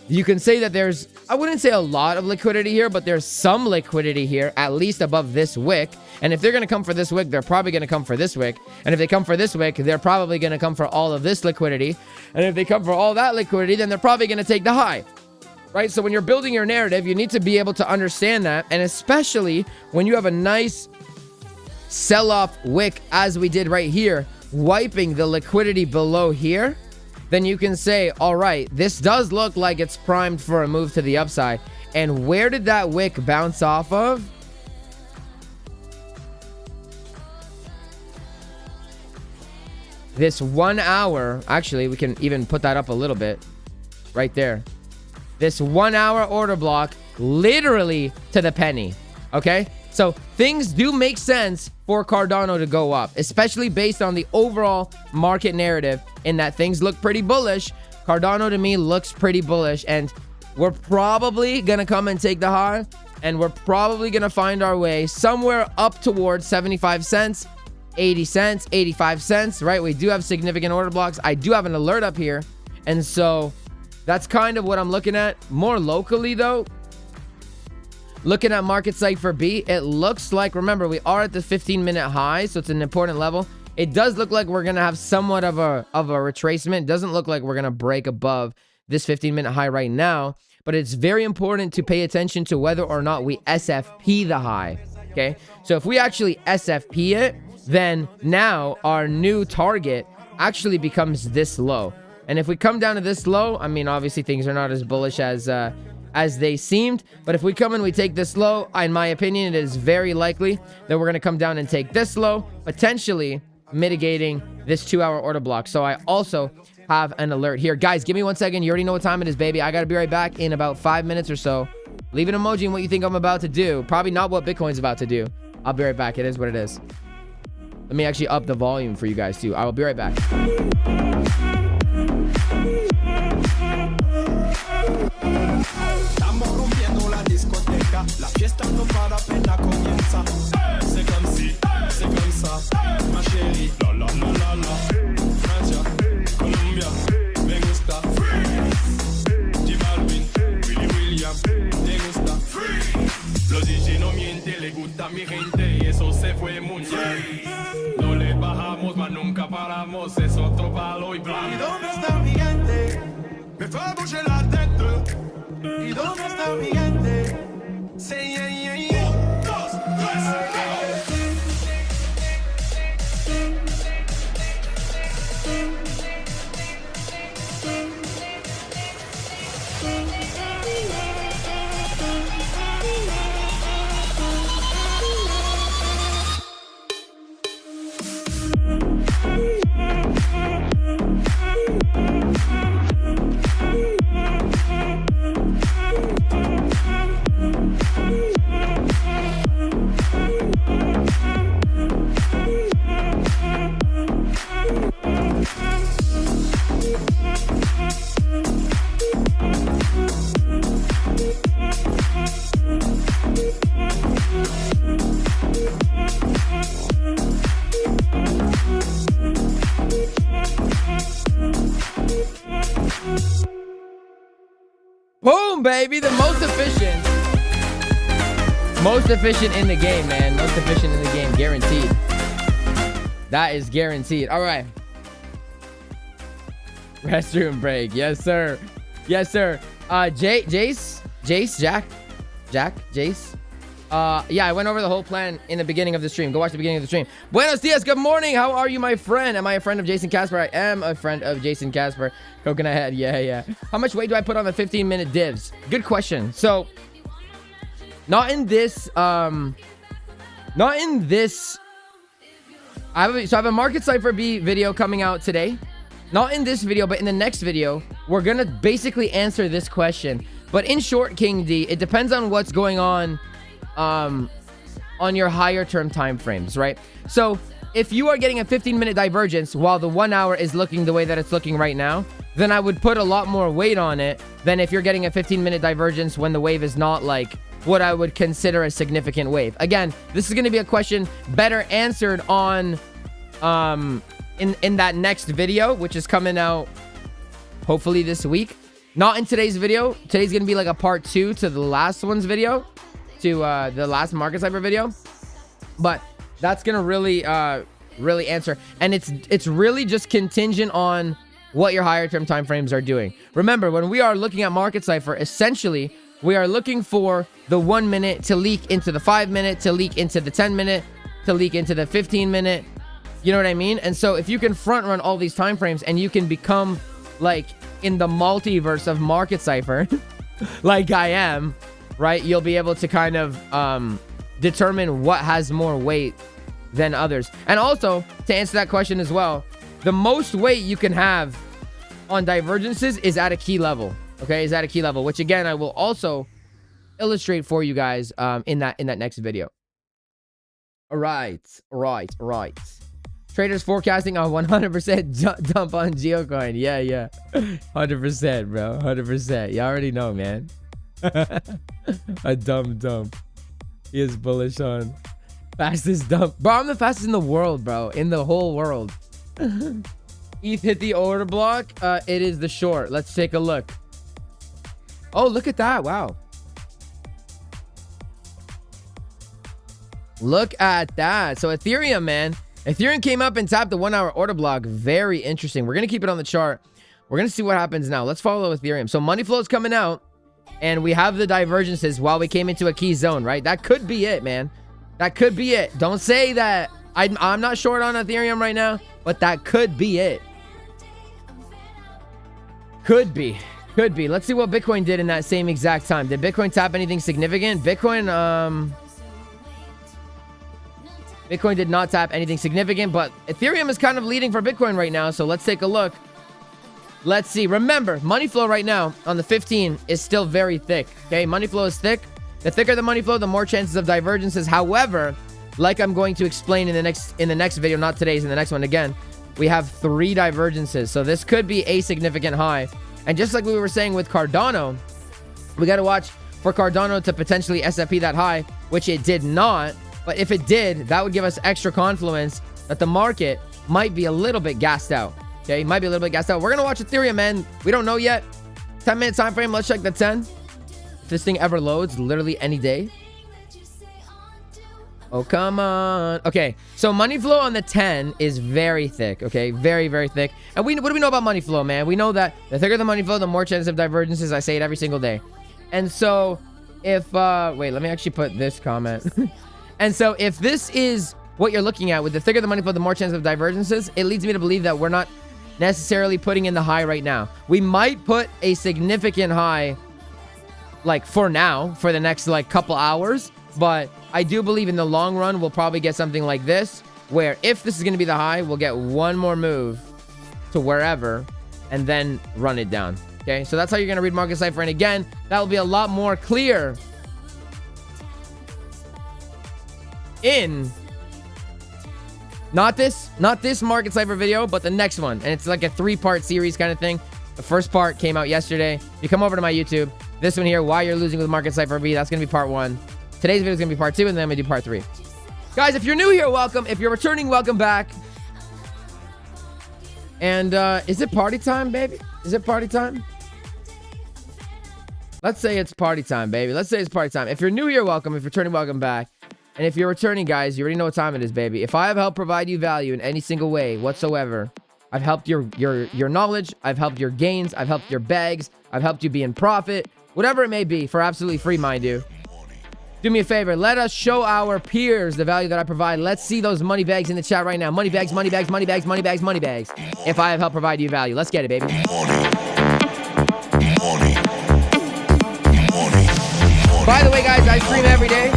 You can say that there's, I wouldn't say a lot of liquidity here, but there's some liquidity here, at least above this wick. And if they're going to come for this wick, they're probably going to come for this wick. And if they come for this wick, they're probably going to come for all of this liquidity. And if they come for all that liquidity, then they're probably going to take the high, right? So when you're building your narrative, you need to be able to understand that. And especially when you have a nice sell-off wick, as we did right here, wiping the liquidity below here, then you can say, all right, this does look like it's primed for a move to the upside. And where did that wick bounce off of? This 1 hour, actually, we can even put that up a little bit right there. This 1 hour order block, literally to the penny, okay? So things do make sense for Cardano to go up, especially based on the overall market narrative in that things look pretty bullish. Cardano to me looks pretty bullish, and we're probably going to come and take the high, and we're probably going to find our way somewhere up towards 75 cents, 80 cents, 85 cents, right? We do have significant order blocks. I do have an alert up here, and so that's kind of what I'm looking at. More locally, though, looking at market Cipher B, it looks like, remember, we are at the 15-minute high, so it's an important level. It does look like we're going to have somewhat of a retracement. It doesn't look like we're going to break above this 15-minute high right now, but it's very important to pay attention to whether or not we SFP the high, okay? So if we actually SFP it, then now our new target actually becomes this low. And if we come down to this low, I mean, obviously things are not as bullish as they seemed, but if we come and we take this low, in my opinion, it is very likely that we're going to come down and take this low, potentially mitigating this 2-hour order block. So I also have an alert here. Guys, give me 1 second. You already know what time it is, baby. I got to be right back in about 5 minutes or so. Leave an emoji in what you think I'm about to do. Probably not what Bitcoin's about to do. I'll be right back. It is what it is. Let me actually up the volume for you guys too. I will be right back. discoteca, la fiesta no para apenas comienza. C'est comme si, c'est comme ça, ma chérie. La la la la la. Francia, Colombia, me gusta. J Balvin, Willy William, te gusta. Los DJ no mienten, le gusta a mi gente y eso se fue mundial. No le bajamos, mas nunca paramos, es otro palo y blanco. ¿Y dónde está mi gente? Me fait bouger la tête. ¿Y dónde está mi gente? Say yeah, yeah, yeah. 1, 2, 3, Boom, baby. The most efficient in the game, man. Most efficient in the game, guaranteed. That is guaranteed. All right. Restroom break. Yes, sir. Yes, sir. Jace, Jack, Jace. Yeah, I went over the whole plan in the beginning of the stream. Go watch the beginning of the stream. Buenos dias. Good morning. How are you, my friend? Am I a friend of Jason Casper? I am a friend of Jason Casper. Coconut head. Yeah. How much weight do I put on the 15-minute divs? Good question. So, not in this. I have a Market Cipher B video coming out today. Not in this video, but in the next video, we're gonna basically answer this question. But in short, King D, it depends on what's going on your higher term time frames, right? So if you are getting a 15-minute divergence while the 1 hour is looking the way that it's looking right now, then I would put a lot more weight on it than if you're getting a 15-minute divergence when the wave is not like what I would consider a significant wave. Again, this is going to be a question better answered on in that next video, which is coming out hopefully this week. Not in today's video. Today's going to be like a part 2 to the last one's video, to the last Market Cipher video. But that's going to really answer. And it's really just contingent on what your higher term time frames are doing. Remember, when we are looking at Market Cipher, essentially, we are looking for the 1 minute to leak into the 5 minute, to leak into the 10 minute, to leak into the 15 minute. You know what I mean? And so if you can front run all these time frames and you can become like in the multiverse of Market Cipher, like I am, right? You'll be able to kind of determine what has more weight than others. And also, to answer that question as well, the most weight you can have on divergences is at a key level. Okay, is at a key level, which again I will also illustrate for you guys in that next video. All right. Traders forecasting a 100% dump on Geocoin. Yeah. 100%, bro. 100%. You already know, man. A dump. He is bullish on fastest dump. Bro, I'm the fastest in the world, bro. In the whole world. ETH hit the order block. It is the short. Let's take a look. Oh, look at that. Wow. Look at that. So Ethereum, man. Ethereum came up and tapped the 1 hour order block. Very interesting. We're going to keep it on the chart. We're going to see what happens now. Let's follow Ethereum. So money flow is coming out and we have the divergences while we came into a key zone, right? That could be it, man. That could be it. Don't say that. I'm not short on Ethereum right now, but that could be it. Could be. Let's see what Bitcoin did in that same exact time. Did Bitcoin tap anything significant? Bitcoin did not tap anything significant, but Ethereum is kind of leading for Bitcoin right now. So let's take a look. Let's see. Remember, money flow right now on the 15 is still very thick. Okay, money flow is thick. The thicker the money flow, the more chances of divergences. However, like I'm going to explain in the next video, not today's, in the next one again, we have 3 divergences. So this could be a significant high. And just like we were saying with Cardano, we got to watch for Cardano to potentially SFP that high, which it did not. But if it did, that would give us extra confluence that the market might be a little bit gassed out. Okay, might be a little bit gassed out. We're gonna watch Ethereum, man. We don't know yet. 10-minute time frame. Let's check the 10. If this thing ever loads, literally any day. Oh, come on. Okay, so money flow on the 10 is very thick, okay? Very, very thick. And what do we know about money flow, man? We know that the thicker the money flow, the more chance of divergences. I say it every single day. And so if, wait, let me actually put this comment. And so if this is what you're looking at, with the thicker the money flow, the more chance of divergences, it leads me to believe that we're not necessarily putting in the high right now. We might put a significant high, like for now, for the next like couple hours. But I do believe in the long run, we'll probably get something like this, where if this is going to be the high, we'll get one more move to wherever and then run it down. Okay, so that's how you're going to read Market Cipher. And again, that will be a lot more clear in not this Market Cipher video, but the next one. And it's like a 3-part series kind of thing. The first part came out yesterday. You come over to my YouTube. This one here, why you're losing with Market Cipher B, that's going to be part 1. Today's video is going to be part 2, and then I'm going to do part 3. Guys, if you're new here, welcome. If you're returning, welcome back. And is it party time, baby? Is it party time? Let's say it's party time, baby. Let's say it's party time. If you're new here, welcome. If you're returning, welcome back. And if you're returning, guys, you already know what time it is, baby. If I have helped provide you value in any single way whatsoever, I've helped your knowledge, I've helped your gains, I've helped your bags, I've helped you be in profit, whatever it may be, for absolutely free, mind you. Do me a favor, let us show our peers the value that I provide. Let's see those money bags in the chat right now. Money bags, money bags, money bags, money bags, money bags. If I have helped provide you value. Let's get it, baby. By the way, guys, I stream every day.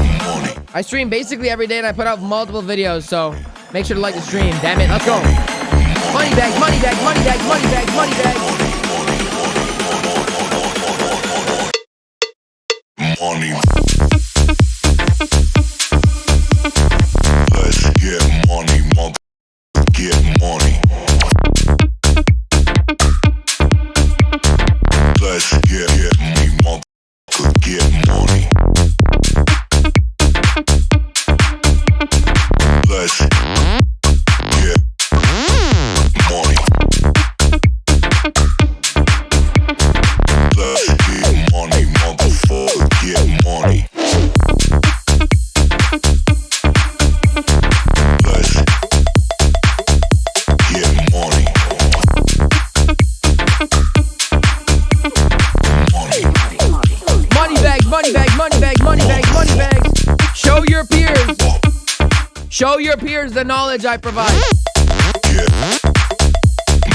I stream basically every day, and I put out multiple videos, so make sure to like the stream. Damn it, let's go. Money bags, money bags, money bags, money bags, money bags. Money. Let's get money, mother. Get money. Let's get money, mother. Get money. Let's get money. Let's get money, motherfucker. Get money. Let's get money. Money bags, money bags, money bags, money bags, money bags. Show your peers. Show your peers the knowledge I provide. Get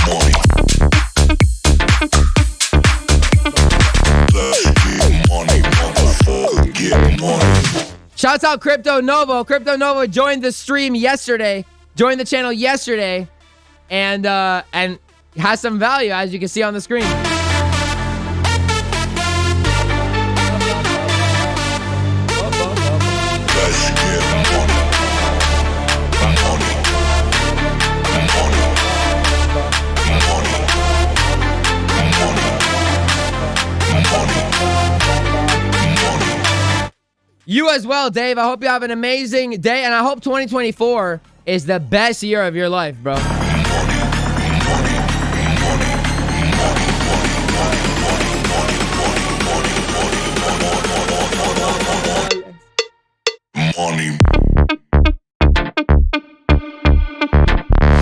money. Let's get money, motherfucker. Get money. Shouts out Crypto Novo. Crypto Novo joined the stream yesterday. Joined the channel yesterday. And has some value, as you can see on the screen. Let's get money. Money. Money. Money. Money. You as well, Dave. I hope you have an amazing day, and I hope 2024 is the best year of your life, bro. Money.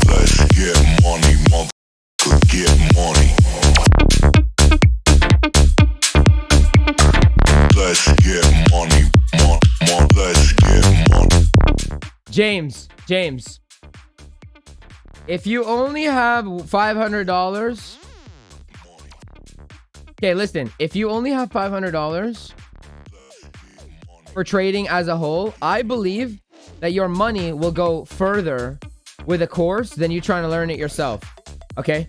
Let's get money, motherfucker. Get money. Let's get money. Let's get money. James. If you only have $500, okay, listen. If you only have $500 for trading as a whole, I believe that your money will go further with a course than you trying to learn it yourself. Okay?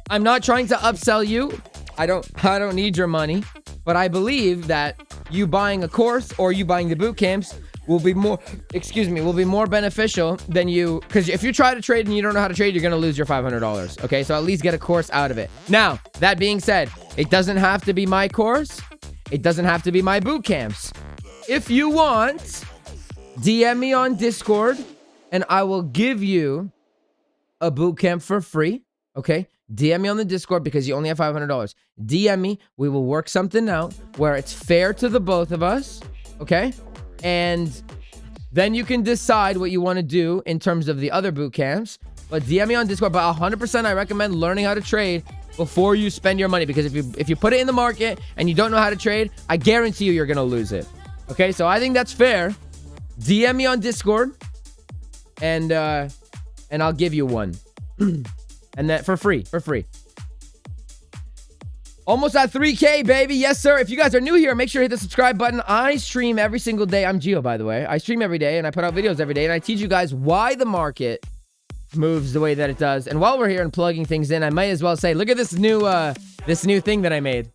I'm not trying to upsell you. I don't need your money, but I believe that you buying a course or you buying the boot camps will be more beneficial than you, because if you try to trade and you don't know how to trade, you're gonna lose your $500. Okay, so at least get a course out of it. Now, that being said, it doesn't have to be my course. It doesn't have to be my boot camps. If you want, DM me on Discord and I will give you a boot camp for free. Okay? DM me on the Discord because you only have $500. DM me. We will work something out where it's fair to the both of us. Okay? And then you can decide what you want to do in terms of the other boot camps. But DM me on Discord. But 100% I recommend learning how to trade before you spend your money. Because if you put it in the market and you don't know how to trade, I guarantee you're going to lose it. Okay? So I think that's fair. DM me on Discord. And I'll give you one. And that for free. Almost at 3K, baby. Yes, sir. If you guys are new here, make sure to hit the subscribe button. I stream every single day. I'm Gio, by the way. I stream every day, and I put out videos every day, and I teach you guys why the market moves the way that it does. And while we're here and plugging things in, I might as well say, look at this new thing that I made.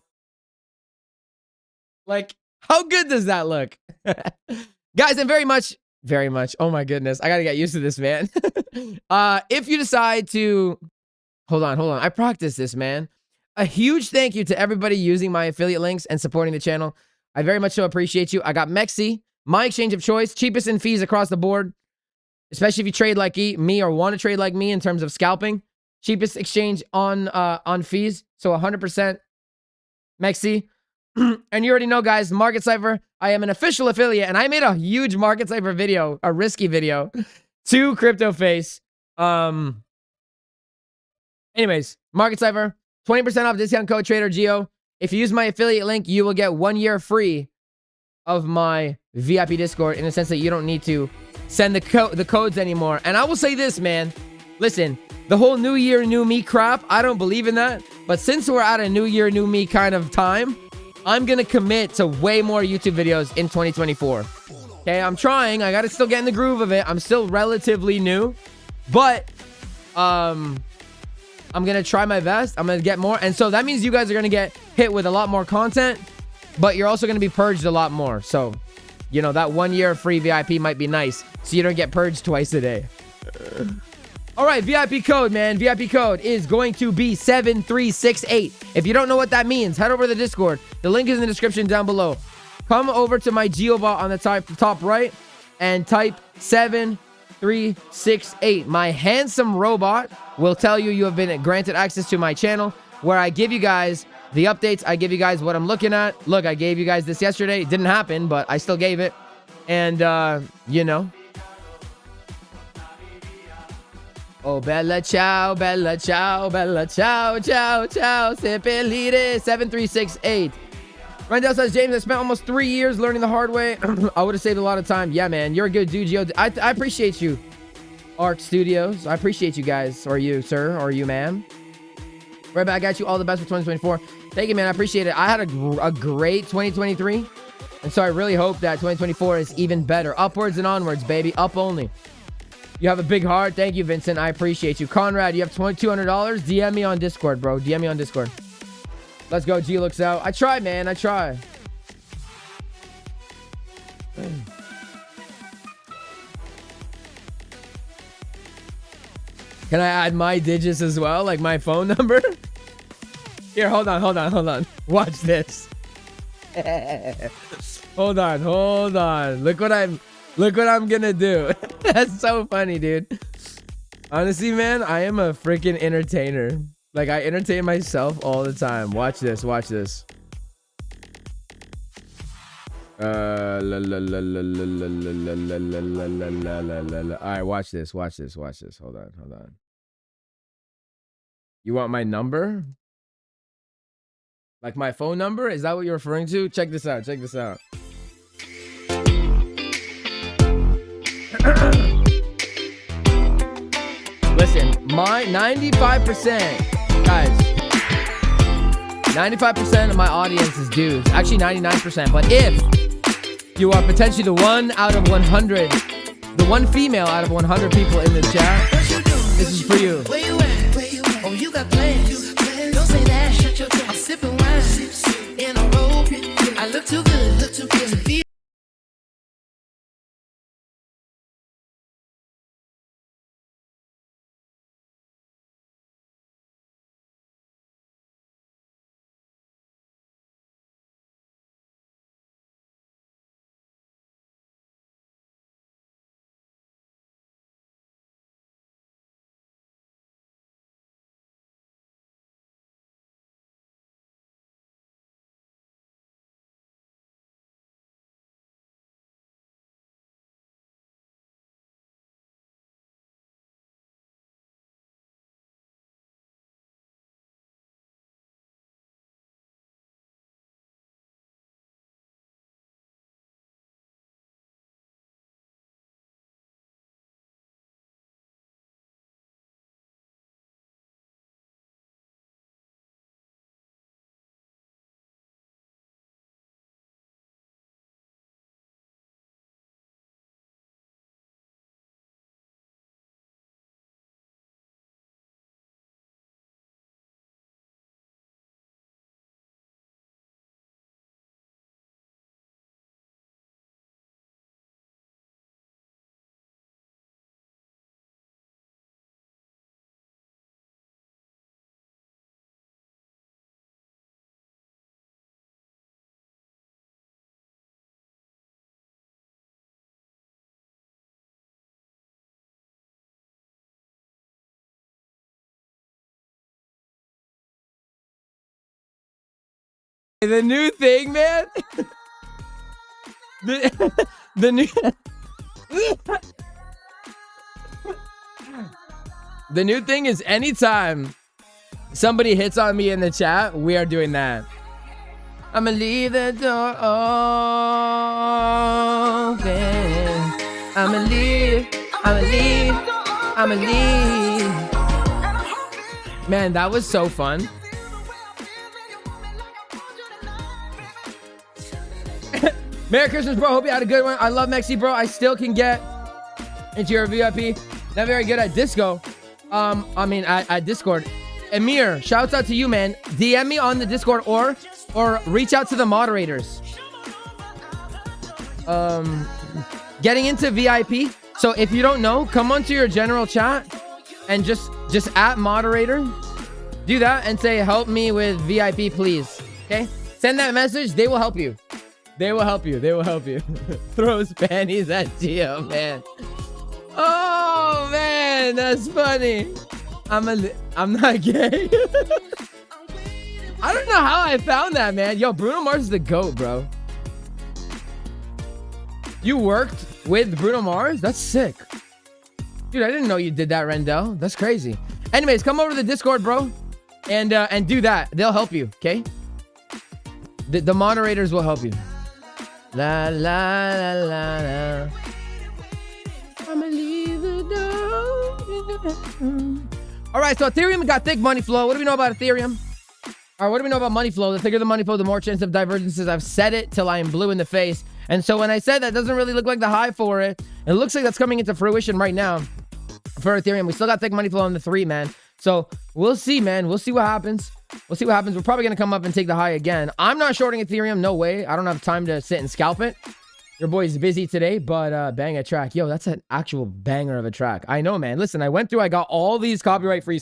Like, how good does that look? Guys, and very much. Oh, my goodness. I got to get used to this, man. If you decide to... Hold on. I practiced this, man. A huge thank you to everybody using my affiliate links and supporting the channel. I very much so appreciate you. I got Mexi, my exchange of choice, cheapest in fees across the board, especially if you trade like me or want to trade like me in terms of scalping. Cheapest exchange on fees, so 100% Mexi. And you already know, guys, Market Cipher. I am an official affiliate, and I made a huge Market Cipher video, a risky video, to CryptoFace. Anyways, Market Cipher. 20% off discount code TraderGeo. If you use my affiliate link, you will get 1 year free of my VIP Discord in the sense that you don't need to send the codes anymore. And I will say this, man. Listen, the whole new year, new me crap, I don't believe in that. But since we're at a new year, new me kind of time, I'm going to commit to way more YouTube videos in 2024. Okay, I'm trying. I got to still get in the groove of it. I'm still relatively new. But, I'm going to try my best. I'm going to get more. And so that means you guys are going to get hit with a lot more content, but you're also going to be purged a lot more. So, you know, that 1 year free VIP might be nice so you don't get purged twice a day. All right, VIP code, man. VIP code is going to be 7368. If you don't know what that means, head over to the Discord. The link is in the description down below. Come over to my GeoBot on the top right and type 7368. My handsome robot will tell you have been granted access to my channel where I give you guys the updates. I give you guys what I'm looking at. Look, I gave you guys this yesterday. It didn't happen, but I still gave it. And, you know. Oh, bella ciao, bella ciao, bella ciao, ciao, ciao, sepelire, 7368. Rendell says, James, I spent almost 3 years learning the hard way. I would have saved a lot of time. Yeah, man, you're a good dude, Gio. I appreciate you, Arc Studios. I appreciate you guys, or you, sir, or you, ma'am. Right back at you. All the best for 2024. Thank you, man. I appreciate it. I had a great 2023, and so I really hope that 2024 is even better. Upwards and onwards, baby. Up only. You have a big heart. Thank you, Vincent. I appreciate you. Conrad, you have $200. DM me on Discord, bro. DM me on Discord. Let's go. G looks out. I try, man. I try. Can I add my digits as well? Like my phone number? Here, hold on. Watch this. Hold on. Look what I'm gonna do. That's so funny, dude. Honestly, man, I am a freaking entertainer. Like, I entertain myself all the time. Watch this. All right, watch this. Hold on. You want my number? Like my phone number? Is that what you're referring to? Check this out. Listen, my 95%, guys, 95% of my audience is dudes. Actually, 99%. But if you are potentially the one out of 100, the one female out of 100 people in the chat, this is for you. Where you at? Oh, you got plans. Don't say that. Shut your trap. I'm sipping wine in a robe. I look too good to be. The new thing, man. The new the new thing is anytime somebody hits on me in the chat, we are doing that. I'ma leave the door open. I'ma leave. Man, that was so fun. Merry Christmas, bro. Hope you had a good one. I love Mexi, bro. I still can get into your VIP. Not very good at disco. At Discord. Amir, shouts out to you, man. DM me on the Discord or reach out to the moderators. Getting into VIP. So if you don't know, come onto your general chat and just at moderator. Do that and say, help me with VIP, please. Okay? Send that message. They will help you. They will help you. Throws panties at Gio, man. Oh, man. That's funny. I'm not gay. I don't know how I found that, man. Yo, Bruno Mars is the GOAT, bro. You worked with Bruno Mars? That's sick. Dude, I didn't know you did that, Rendell. That's crazy. Anyways, come over to the Discord, bro. And do that. They'll help you, okay? The moderators will help you. La la la la la. I'ma leave the door. All right, so Ethereum got thick money flow. What do we know about Ethereum? All right, what do we know about money flow? The thicker the money flow, the more chance of divergences. I've said it till I am blue in the face. And so when I said that doesn't really look like the high for it, it looks like that's coming into fruition right now for Ethereum. We still got thick money flow on the 3, man. So we'll see, man. We'll see what happens. We're probably going to come up and take the high again. I'm not shorting Ethereum. No way. I don't have time to sit and scalp it. Your boy's busy today, but bang a track. Yo, that's an actual banger of a track. I know, man. Listen, I got all these copyright free.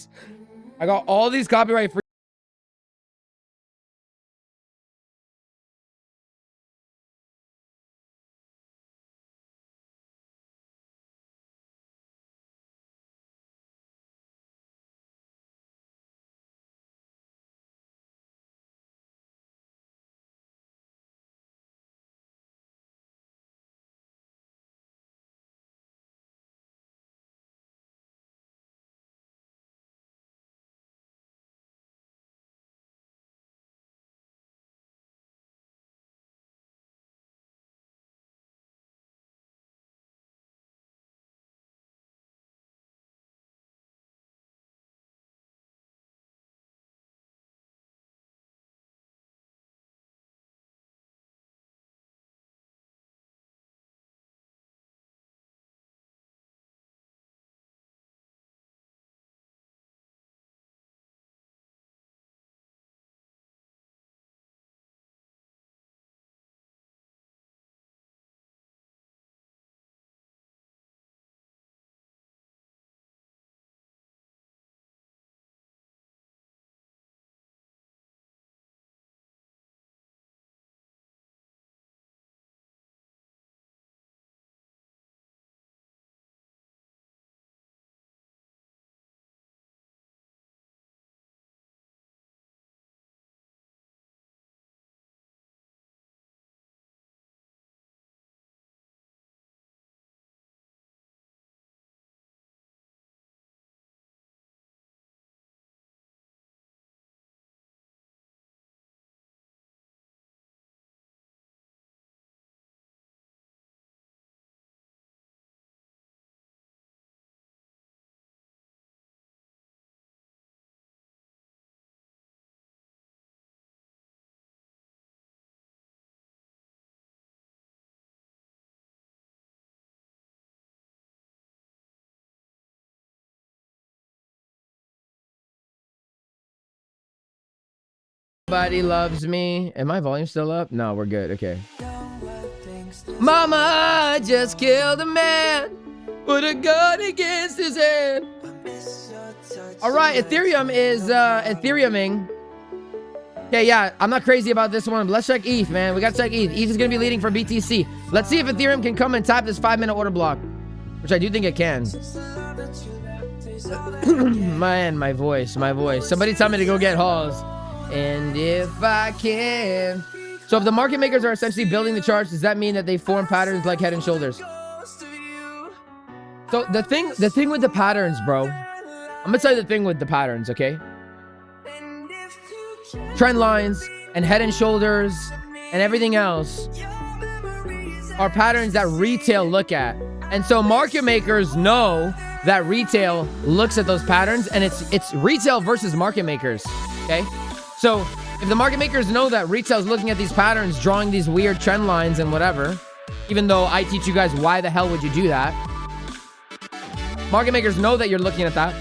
Everybody loves me. Am my volume still up? No, we're good. Okay. Mama just killed a man. Put a gun against his head. All right, Ethereum is Ethereuming. Okay, yeah, I'm not crazy about this one. Let's check ETH, man. We got to check ETH. ETH is going to be leading for BTC. Let's see if Ethereum can come and tap this 5-minute order block, which I do think it can. Man, my voice. Somebody tell me to go get hauls. And if I can. So if the market makers are essentially building the charts, does that mean that they form patterns like Head and Shoulders? So the thing with the patterns, bro, I'm gonna tell you the thing with the patterns, okay? Trend lines and Head and Shoulders and everything else are patterns that retail look at. And so market makers know that retail looks at those patterns, and it's retail versus market makers, okay? So if the market makers know that retail is looking at these patterns, drawing these weird trend lines and whatever, even though I teach you guys why the hell would you do that, market makers know that you're looking at that.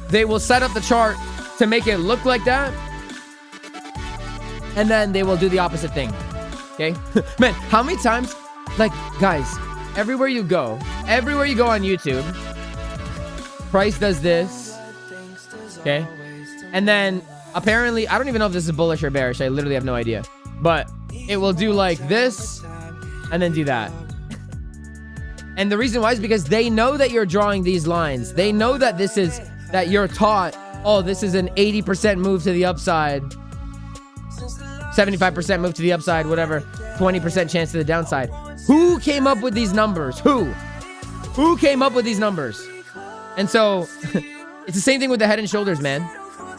They will set up the chart to make it look like that, and then they will do the opposite thing, okay? Man, how many times, like, guys, everywhere you go on YouTube, price does this, okay? And then apparently, I don't even know if this is bullish or bearish. I literally have no idea. But it will do like this and then do that. And the reason why is because they know that you're drawing these lines. They know that that you're taught, oh, this is an 80% move to the upside, 75% move to the upside, whatever, 20% chance to the downside. Who came up with these numbers? Who came up with these numbers? And so it's the same thing with the Head and Shoulders, man.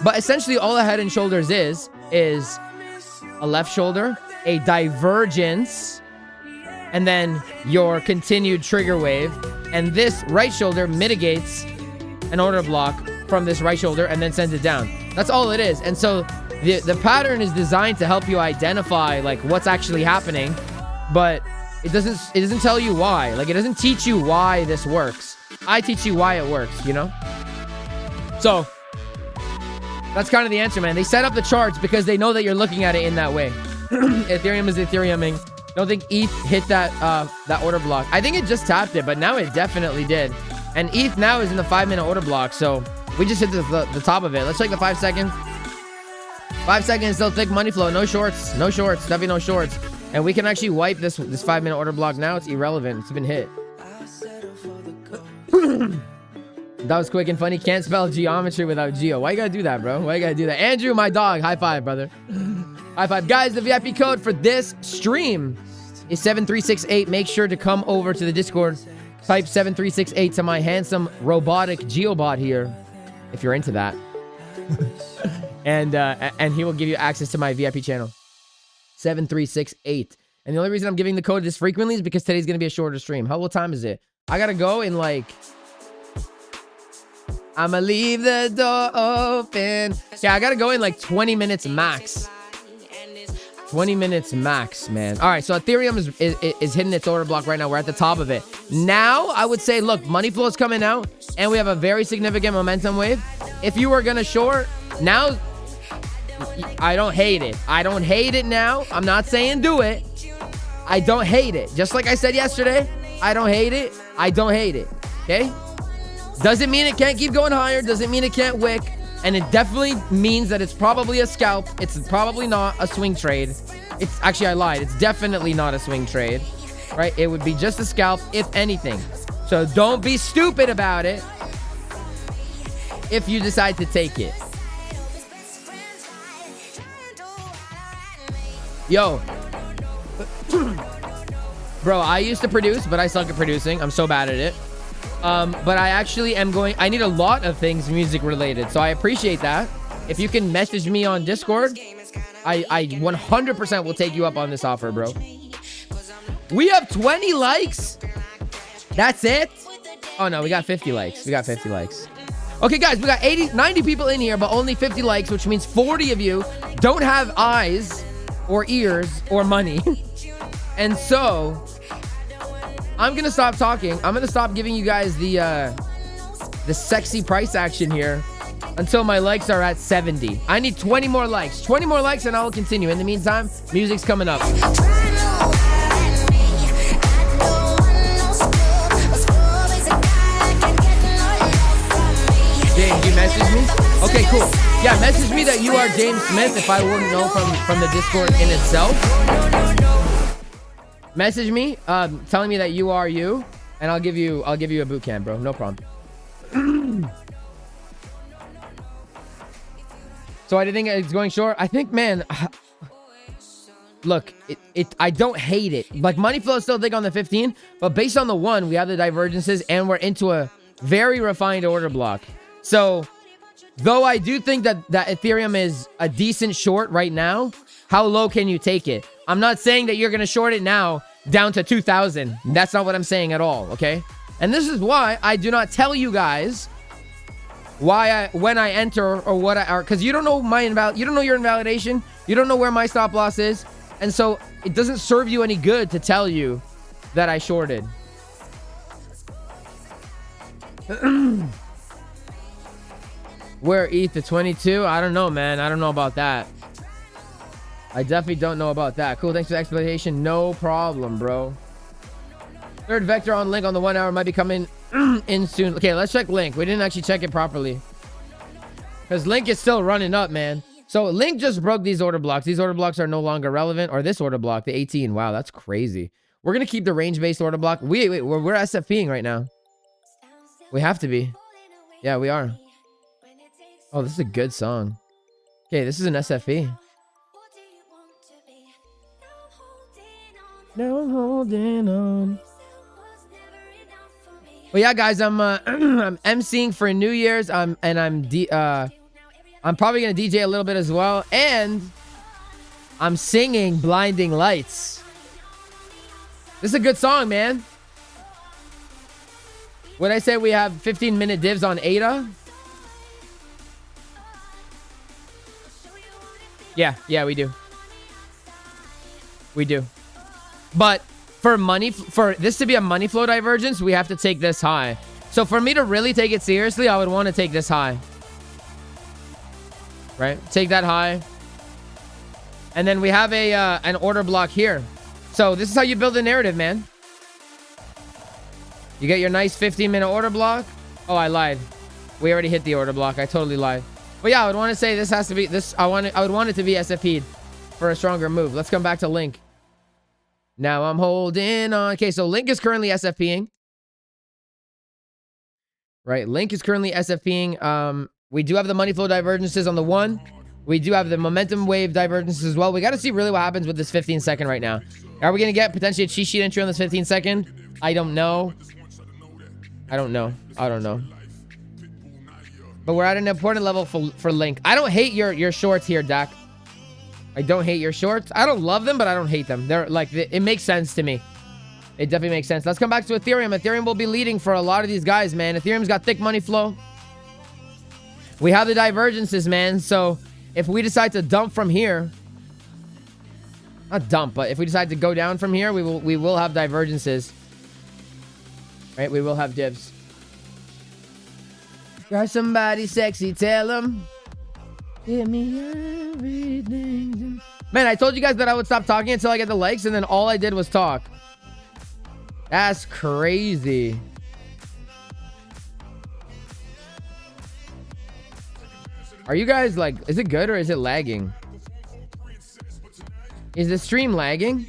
But essentially all a Head and Shoulders is a left shoulder, a divergence, and then your continued trigger wave. And this right shoulder mitigates an order block from this right shoulder and then sends it down. That's all it is. And so the pattern is designed to help you identify like what's actually happening, but it doesn't tell you why. Like, it doesn't teach you why this works. I teach you why it works, you know? So that's kind of the answer, man. They set up the charts because they know that you're looking at it in that way. Ethereum is Ethereuming. Don't think ETH hit that order block. I think it just tapped it, but now it definitely did. And ETH now is in the 5-minute order block, so we just hit the top of it. Let's check the 5 second. 5 seconds, still thick money flow. No shorts. No shorts. Definitely no shorts. And we can actually wipe this 5-minute order block now. It's irrelevant. It's been hit. That was quick and funny. Can't spell geometry without geo. Why you gotta do that, bro? Why you gotta do that? Andrew, my dog. High five, brother. High five. Guys, the VIP code for this stream is 7368. Make sure to come over to the Discord. Type 7368 to my handsome robotic geobot here, if you're into that. And he will give you access to my VIP channel. 7368. And the only reason I'm giving the code this frequently is because today's gonna be a shorter stream. What time is it? I gotta go in like... I'ma leave the door open. Yeah, I gotta go in like 20 minutes max. 20 minutes max, man. All right, so Ethereum is hitting its order block right now. We're at the top of it. Now, I would say, look, money flow is coming out, and we have a very significant momentum wave. If you were gonna short, now, I don't hate it. I don't hate it now. I'm not saying do it. I don't hate it. Just like I said yesterday, I don't hate it. I don't hate it, okay? Doesn't mean it can't keep going higher. Doesn't mean it can't wick. And it definitely means that it's probably a scalp. It's probably not a swing trade. It's actually, I lied. It's definitely not a swing trade, right? It would be just a scalp, if anything. So don't be stupid about it if you decide to take it. Yo. Bro, I used to produce, but I suck at producing. I'm so bad at it. But I actually am I need a lot of things music related, so I appreciate that. If you can message me on Discord, I 100% will take you up on this offer, bro. We have 20 likes. That's it. Oh no, we got 50 likes. We got 50 likes. Okay, guys, we got 90 people in here, but only 50 likes, which means 40 of you don't have eyes or ears or money. And so I'm gonna stop talking. I'm gonna stop giving you guys the sexy price action here until my likes are at 70. I need 20 more likes. 20 more likes and I'll continue. In the meantime, music's coming up. James, you message me? Okay, cool. Yeah, message me that you are James Smith if I wouldn't know from the Discord in itself. Message me, telling me that you are you, and I'll give you a boot camp, bro. No problem. So I didn't think it's going short. I think, man, look, I don't hate it. Like, money flow is still big on the 15, but based on the 1, we have the divergences, and we're into a very refined order block. So, though I do think that Ethereum is a decent short right now, how low can you take it? I'm not saying that you're going to short it now down to 2,000. That's not what I'm saying at all, okay? And this is why I do not tell you guys when I enter or what because you don't know you don't know your invalidation. You don't know where my stop loss is. And so it doesn't serve you any good to tell you that I shorted. Where ETH to 22? I don't know, man. I don't know about that. I definitely don't know about that. Cool. Thanks for the explanation. No problem, bro. Third vector on link on the 1 hour might be coming in soon. Okay, let's check link. We didn't actually check it properly. Because link is still running up, man. So link just broke these order blocks. These order blocks are no longer relevant. Or this order block, the 18. Wow, that's crazy. We're going to keep the range-based order block. We're SFPing right now. We have to be. Yeah, we are. Oh, this is a good song. Okay, this is an SFP. Now I'm holding on. Well, yeah, guys, I'm emceeing for New Year's. I'm probably gonna DJ a little bit as well, and I'm singing "Blinding Lights." This is a good song, man. Would I say we have 15-minute divs on ADA? Yeah, we do. We do. But for this to be a money flow divergence, we have to take this high. So for me to really take it seriously, I would want to take this high. Right? Take that high. And then we have an order block here. So this is how you build a narrative, man. You get your nice 15-minute order block. Oh, I lied. We already hit the order block. I totally lied. But yeah, I would want to say this has to be this. I would want it to be SFP'd for a stronger move. Let's come back to Link. Now I'm holding on. Okay, so Link is currently SFPing. Right, Link is currently SFPing. We do have the money flow divergences on the 1. We do have the momentum wave divergences as well. We got to see really what happens with this 15-second right now. Are we going to get potentially a cheat sheet entry on this 15-second? I don't know. I don't know. But we're at an important level for Link. I don't hate your shorts here, Dak. I don't hate your shorts. I don't love them, but I don't hate them. They're like, it makes sense to me. It definitely makes sense. Let's come back to Ethereum. Ethereum will be leading for a lot of these guys, man. Ethereum's got thick money flow. We have the divergences, man. So if we decide to dump from here, not dump, but if we decide to go down from here, we will have divergences. Right? We will have divs. Got somebody sexy, tell them. Give me everything. Man, I told you guys that I would stop talking until I get the likes, and then all I did was talk. That's crazy. Are you guys like, is it good or is it lagging? Is the stream lagging?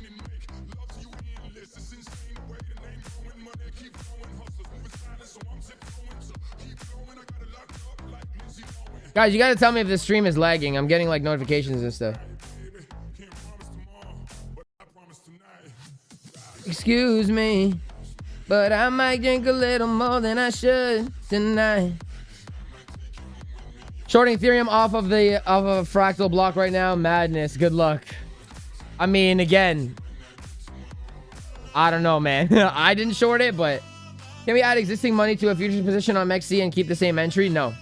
Guys, you gotta tell me if the stream is lagging. I'm getting like notifications and stuff. Excuse me, but I might drink a little more than I should tonight. Shorting Ethereum off of a fractal block right now. Madness. Good luck. I mean, again, I don't know, man. I didn't short it, but can we add existing money to a futures position on MEXC and keep the same entry? No.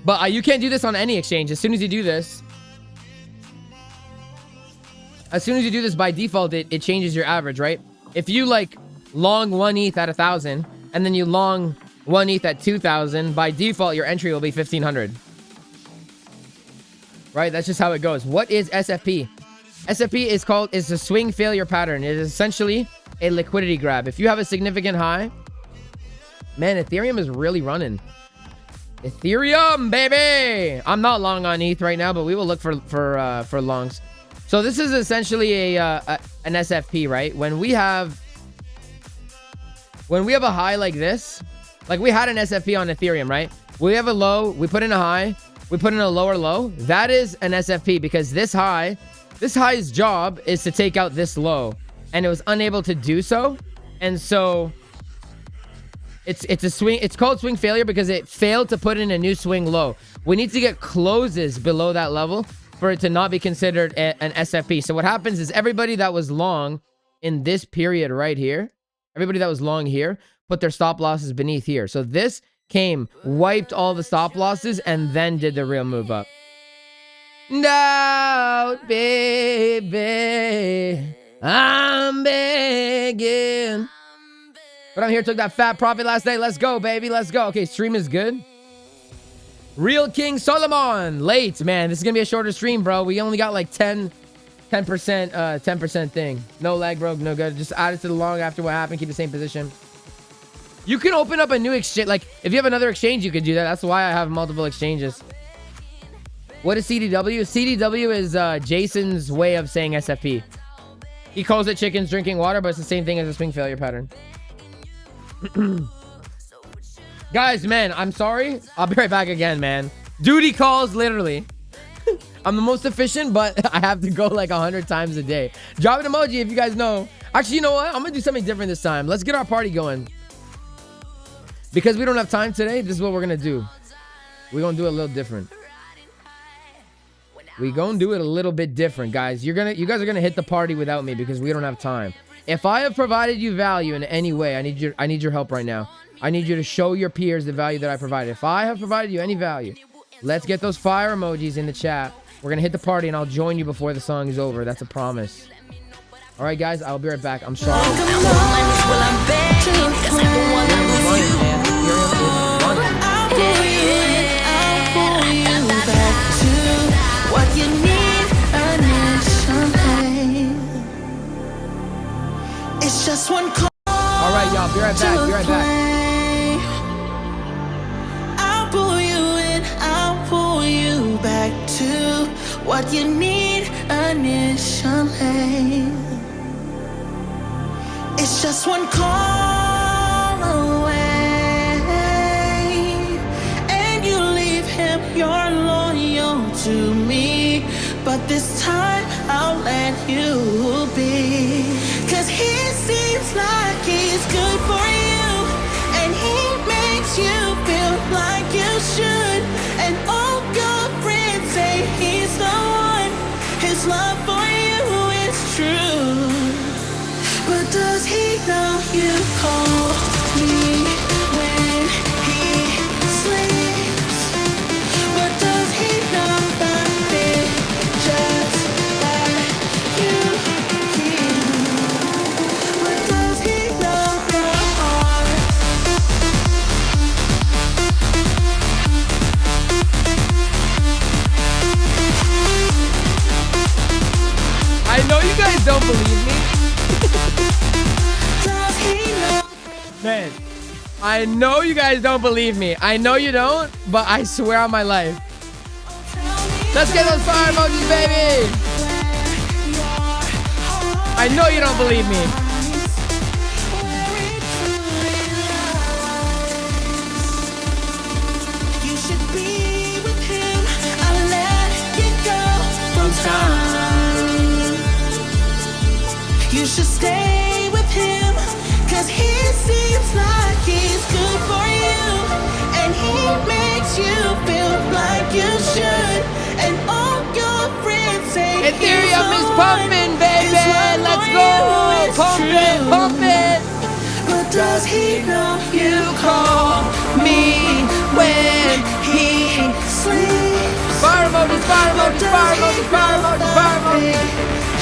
But you can't do this on any exchange. As soon as you do this, by default, it changes your average, right? If you like long 1 ETH at 1,000 and then you long 1 ETH at 2,000, by default, your entry will be 1,500. Right? That's just how it goes. What is SFP? SFP is a swing failure pattern. It is essentially a liquidity grab. If you have a significant high, man, Ethereum is really running. Ethereum, baby! I'm not long on ETH right now, but we will look for longs. So this is essentially an SFP, right? When we have a high like this, like we had an SFP on Ethereum, right? We have a low, we put in a high, we put in a lower low. That is an SFP because this high's job is to take out this low, and it was unable to do so. And so it's a swing. It's called swing failure because it failed to put in a new swing low. We need to get closes below that level for it to not be considered an SFP. So what happens is everybody that was long in this period right here, everybody that was long here, put their stop losses beneath here. So this came, wiped all the stop losses, and then did the real move up. No, baby, I'm begging. But I'm here, took that fat profit last night. Let's go, baby. Let's go. Okay, stream is good. Real King Solomon, late, man. This is gonna be a shorter stream, bro. We only got like 10% thing. No lag, bro. No good. Just add it to the long after what happened. Keep the same position. You can open up a new exchange. Like, if you have another exchange, you could do that. That's why I have multiple exchanges. What is CDW? CDW is Jason's way of saying SFP. He calls it chickens drinking water, but it's the same thing as a swing failure pattern. Guys, man, I'm sorry. I'll be right back again, man. Duty calls, literally. I'm the most efficient, but I have to go like 100 times a day. Drop an emoji if you guys know. Actually, you know what? I'm gonna do something different this time. Let's get our party going. Because we don't have time today, this is what we're gonna do. We're gonna do it a little different. We're gonna do it a little bit different, guys. You guys are gonna hit the party without me because we don't have time. If I have provided you value in any way, I need your help right now. I need you to show your peers the value that I provided. If I have provided you any value, let's get those fire emojis in the chat. We're gonna hit the party and I'll join you before the song is over. That's a promise. All right, guys, I'll be right back. I'm sorry. It's just one call. All right, y'all, be right back. Be right back. I'll pull you in, I'll pull you back to what you need initially. It's just one call away, and you leave him. You're loyal to me, but this time I'll let you be. 'Cause he seems like he's good for you, and he makes you feel like you should. And all your friends say he's the one. His love for you is true. But does he know you call me when he sleeps? But does he know that it's just that you keep? But does he know your heart? I know you guys don't believe me. Does he know? Man, I know you guys don't believe me. I know you don't, but I swear on my life. Let's get those fire emojis, baby. I know you don't believe me. You should be with him. I'll let you go from time. You should stay with him, 'cause he seems like he's good for you, and he makes you feel like you should. And all your friends say Ethereum is pumping, baby. Let's go. Pump it, pump it. But does he know you call me when he sleeps? Fire emojis, fire emojis, fire emojis, fire emojis, fire emojis.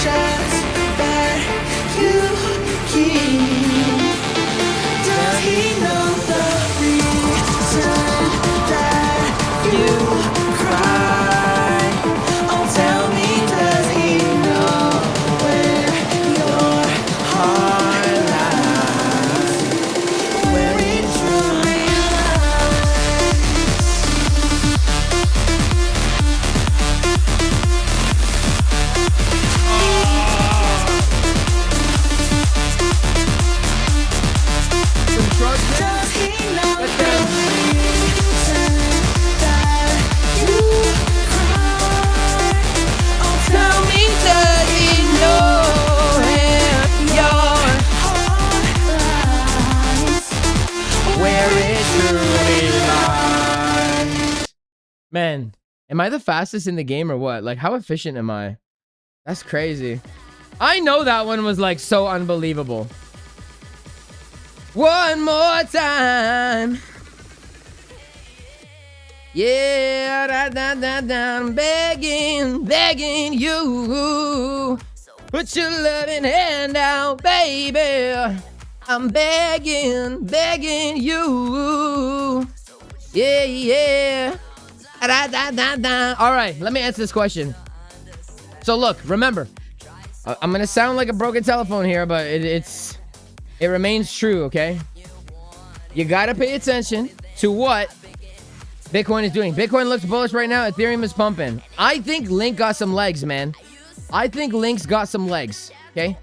Just that you keep. Does he know the reason that you cry? Oh, tell me, does he know where your heart lies? Where it truly lies? Man, am I the fastest in the game or what? Like, how efficient am I? That's crazy. I know that one was like so unbelievable. One more time. Yeah, I'm begging you. Put your loving hand out, baby. I'm begging you. Yeah. All right, let me answer this question. So look, remember, I'm gonna sound like a broken telephone here, but it remains true, okay? You gotta pay attention to what Bitcoin is doing. Bitcoin looks bullish right now. Ethereum is pumping. I think Link got some legs, man. I think Link's got some legs, okay?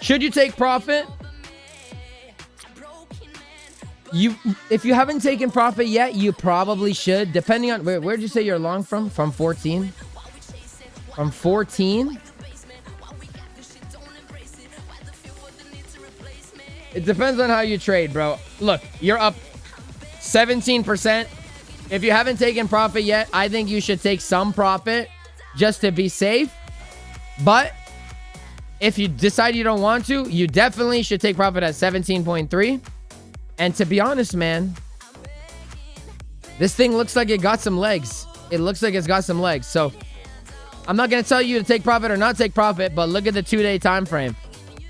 Should you take profit? If you haven't taken profit yet, you probably should. Depending on where'd you say you're long from? From 14? From 14? It depends on how you trade, bro. Look, you're up 17%. If you haven't taken profit yet, I think you should take some profit just to be safe. But if you decide you don't want to, you definitely should take profit at 17.3. And to be honest, man, this thing looks like it got some legs. It looks like it's got some legs. So I'm not going to tell you to take profit or not take profit, but look at the 2-day time frame.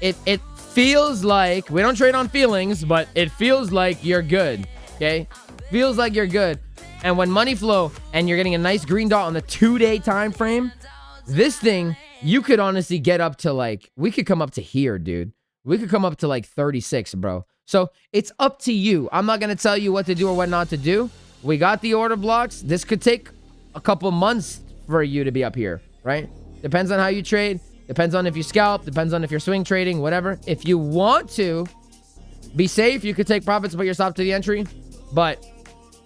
It feels like, we don't trade on feelings, but it feels like you're good, okay? Feels like you're good. And when money flow and you're getting a nice green dot on the 2-day time frame, this thing, you could honestly get up to like, we could come up to here, dude. We could come up to like 36, bro. So it's up to you. I'm not going to tell you what to do or what not to do. We got the order blocks. This could take a couple months for you to be up here, right? Depends on how you trade. Depends on if you scalp. Depends on if you're swing trading, whatever. If you want to be safe, you could take profits, put your stop to the entry. But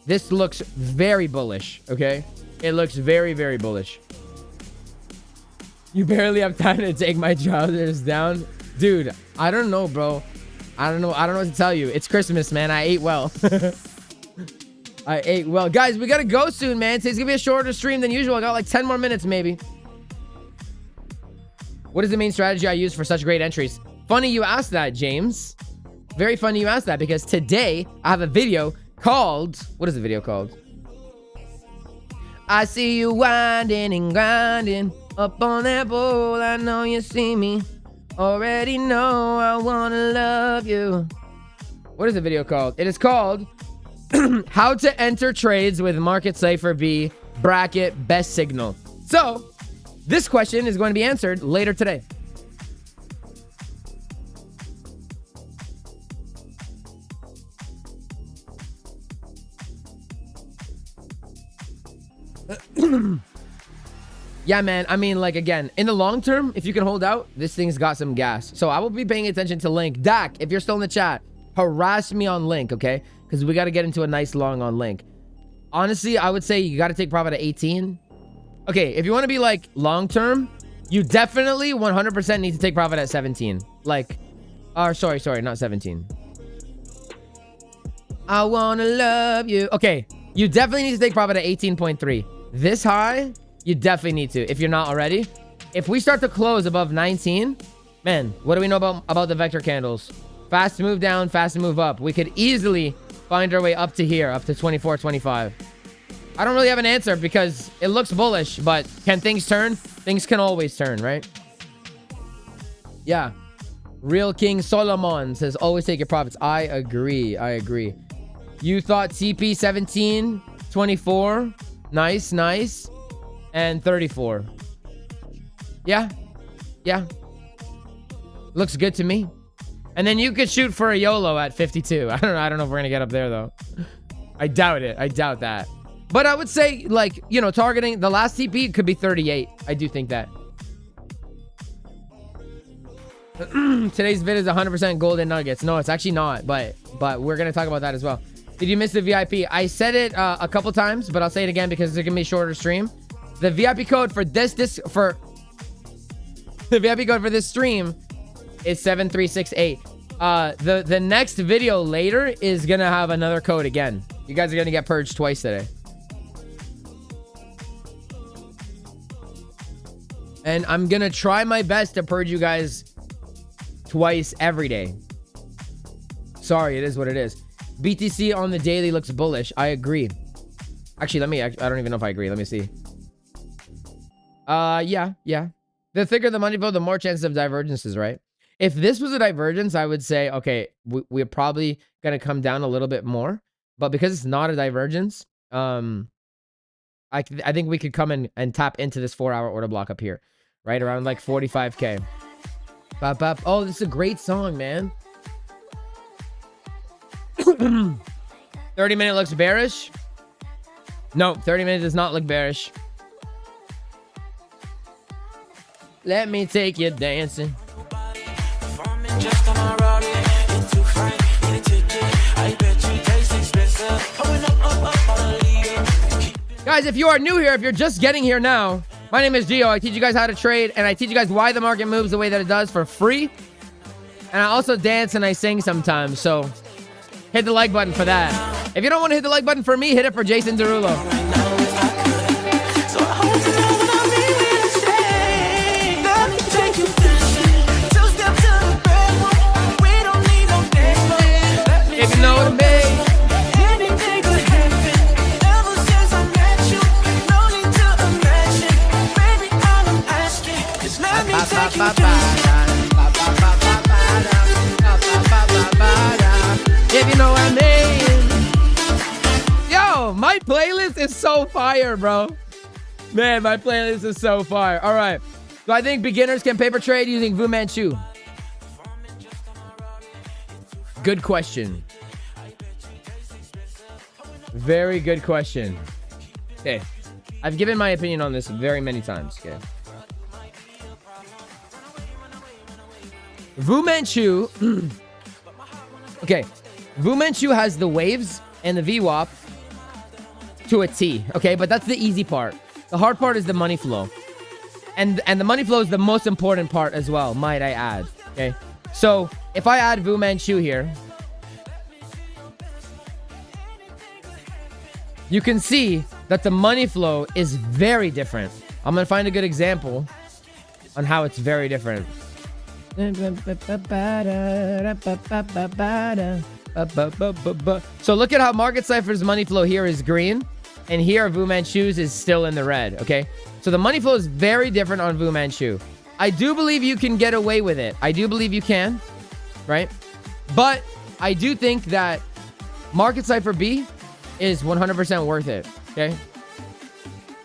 this looks very bullish, okay? It looks very, very bullish. You barely have time to take my trousers down. Dude, I don't know, bro. I don't know what to tell you. It's Christmas, man. I ate well. I ate well. Guys, we gotta go soon, man. Today's gonna be a shorter stream than usual. I got like 10 more minutes, maybe. What is the main strategy I use for such great entries? Funny you asked that, James. Very funny you asked that, because today I have a video called... What is the video called? I see you winding and grinding up on that pole. I know you see me. Already know I wanna love you. What is the video called? It is called How to Enter Trades with Market Cipher B bracket best signal. So this question is going to be answered later today. Yeah, man. I mean, like, again, in the long term, if you can hold out, this thing's got some gas. So I will be paying attention to Link. Dak, if you're still in the chat, harass me on Link, okay? Because we got to get into a nice long on Link. Honestly, I would say you got to take profit at 18. Okay, if you want to be, like, long term, you definitely 100% need to take profit at 17. Like, sorry, not 17. I want to love you. Okay, you definitely need to take profit at 18.3. This high... You definitely need to, if you're not already. If we start to close above 19, man, what do we know about the vector candles? Fast move down, fast move up. We could easily find our way up to here, up to 24, 25. I don't really have an answer because it looks bullish, but can things turn? Things can always turn, right? Yeah. Real King Solomon says, always take your profits. I agree. You thought TP 17, 24. Nice. And 34. Yeah. Looks good to me. And then you could shoot for a YOLO at 52. I don't know if we're gonna get up there though. I doubt it. I doubt that. But I would say, like, you know, targeting the last TP could be 38. I do think that. Today's vid is 100% golden nuggets. No, it's actually not. But we're gonna talk about that as well. Did you miss the VIP? I said it a couple times, but I'll say it again because it's gonna be a shorter stream. The VIP code for the VIP code for this stream is 7368. The next video later is gonna have another code again. You guys are gonna get purged twice today. And I'm gonna try my best to purge you guys twice every day. Sorry, it is what it is. BTC on the daily looks bullish. I agree. Actually, I don't even know if I agree. Let me see. Yeah. The thicker the money flow, the more chances of divergences, right? If this was a divergence, I would say, okay, we're probably gonna come down a little bit more. But because it's not a divergence, I think we could come in and tap into this 4-hour order block up here, right around like 45K. Bop, bop. Oh, this is a great song, man. 30-minute looks bearish. No, 30 minutes does not look bearish. Let me take you dancing. Guys, if you are new here, if you're just getting here now, my name is Gio. I teach you guys how to trade, and I teach you guys why the market moves the way that it does for free. And I also dance and I sing sometimes, so hit the like button for that. If you don't want to hit the like button for me, hit it for Jason Derulo. If you know what I mean. If you know what I mean. Yo, my playlist is so fire, bro. Man, my playlist is so fire. All right. So I think beginners can paper trade using Fu Manchu. Good question. Very good question. Okay. I've given my opinion on this very many times. Okay. Fu Manchu. Okay. Fu Manchu has the waves and the VWAP to a T. Okay. But that's the easy part. The hard part is the money flow. And the money flow is the most important part as well, might I add. Okay. So if I add Fu Manchu here, you can see that the money flow is very different. I'm going to find a good example on how it's very different. So look at how Market Cipher's money flow here is green, and here Fu Manchu's is still in the red, okay? So the money flow is very different on Fu Manchu. I do believe you can get away with it. I do believe you can, right? But I do think that Market Cipher B is 100% worth it, okay?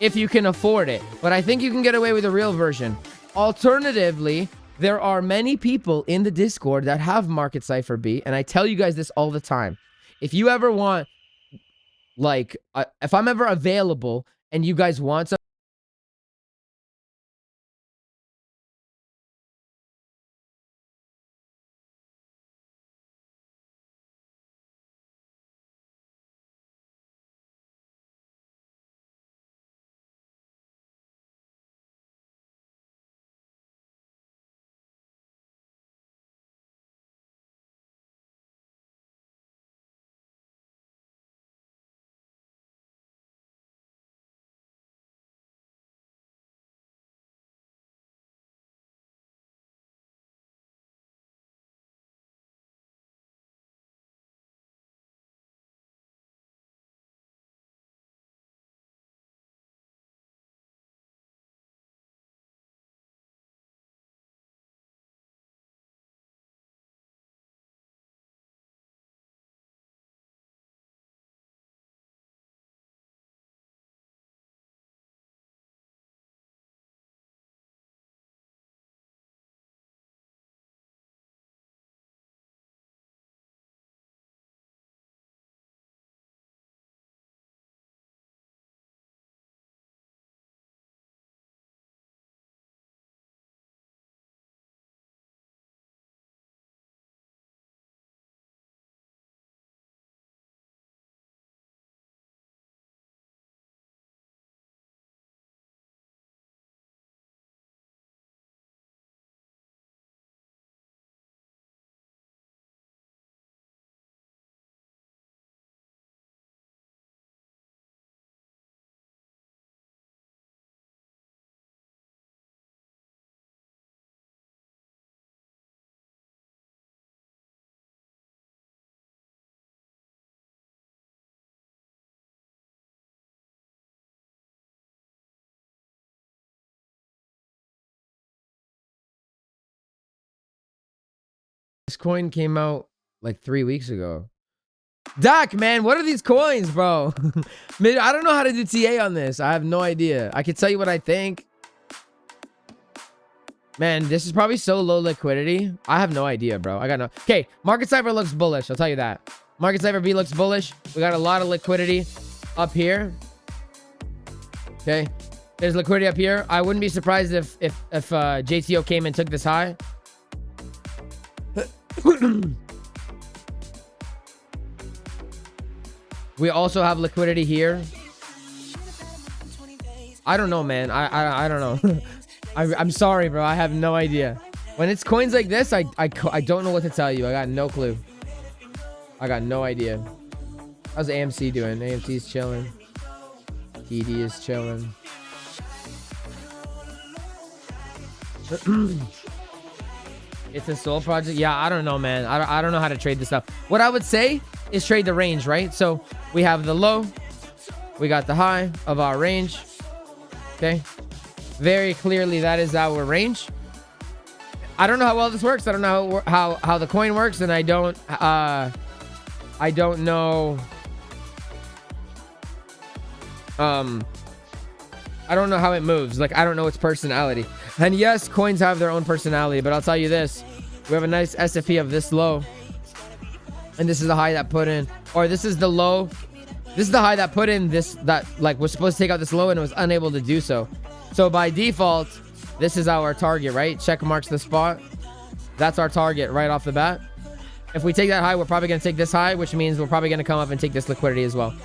If you can afford it. But I think you can get away with the real version. Alternatively, there are many people in the Discord that have Market Cipher B, and I tell you guys this all the time. If you ever want, like, if I'm ever available and you guys want some This coin came out like 3 weeks ago. Doc, man, what are these coins, bro? Man, I don't know how to do TA on this. I have no idea. I can tell you what I think. Man, this is probably so low liquidity. I have no idea, bro. I got no. Okay, Market Cipher looks bullish. I'll tell you that. Market Cipher B looks bullish. We got a lot of liquidity up here. Okay, there's liquidity up here. I wouldn't be surprised if JTO came and took this high. We also have liquidity here. I don't know, man. I don't know. I'm sorry, bro. I have no idea. When it's coins like this, I don't know what to tell you. I got no clue. I got no idea. How's AMC doing? AMC's chilling. TD is chilling. It's a soul project. Yeah, I don't know, man. I don't know how to trade this stuff. What I would say is trade the range, right? So we have the low. We got the high of our range. Okay. Very clearly, that is our range. I don't know how well this works. I don't know how the coin works, and I don't know. I don't know how it moves. Like, I don't know its personality. And yes, coins have their own personality, but I'll tell you this: we have a nice SFP of this low, and this is the high that put in, or this is the low. This is the high that put in this, that like was supposed to take out this low and was unable to do so. So by default, this is our target, right? Check marks the spot. That's our target right off the bat. If we take that high, we're probably going to take this high, which means we're probably going to come up and take this liquidity as well.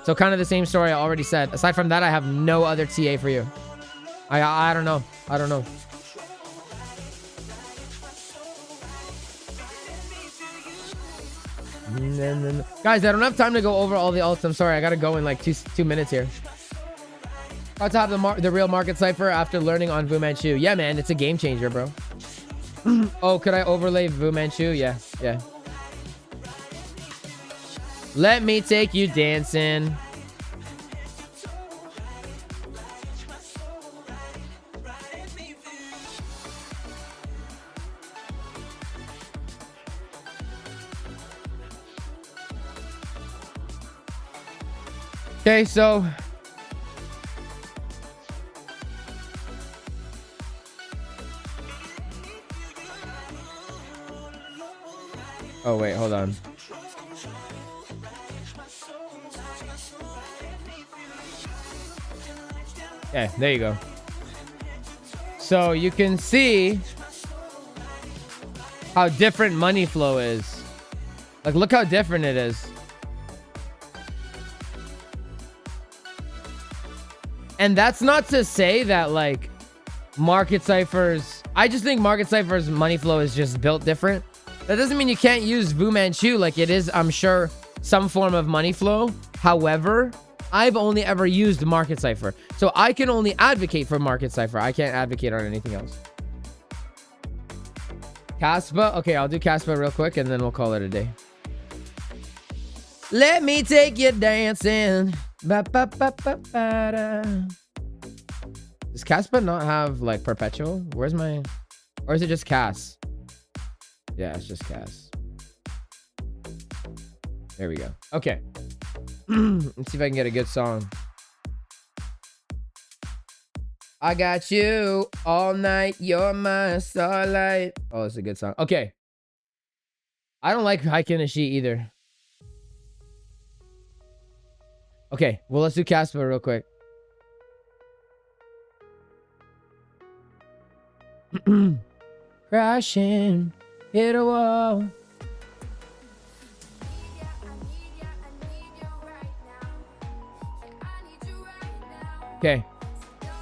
So kind of the same story I already said. Aside from that, I have no other TA for you. I don't know. I don't know. Guys, I don't have time to go over all the alts. I'm sorry. I got to go in like two minutes here. About to have the real Market Cipher after learning on Fu Manchu. Yeah, man. It's a game changer, bro. Oh, could I overlay Fu Manchu? Yeah. Yeah. Let me take you dancing. Okay, so oh wait, hold on. Yeah, there you go. So you can see how different money flow is. Like, look how different it is. And that's not to say that like Market Cipher's, I just think Market Cipher's money flow is just built different. That doesn't mean you can't use Fu Manchu. Like, it is, I'm sure, some form of money flow. However, I've only ever used Market Cipher. So I can only advocate for Market Cipher. I can't advocate on anything else. Caspa. Okay, I'll do Caspa real quick and then we'll call it a day. Let me take you dancing. Ba, ba, ba, ba, ba, da. Does Caspa not have like perpetual? Where's my, or is it just Cas? Yeah, it's just Cas. There we go. Okay. Let's see if I can get a good song. I got you all night. You're my starlight. Oh, it's a good song. Okay. I don't like Haikinashi either. Okay, well, let's do Caspa real quick. Crashing, hit a wall. Okay,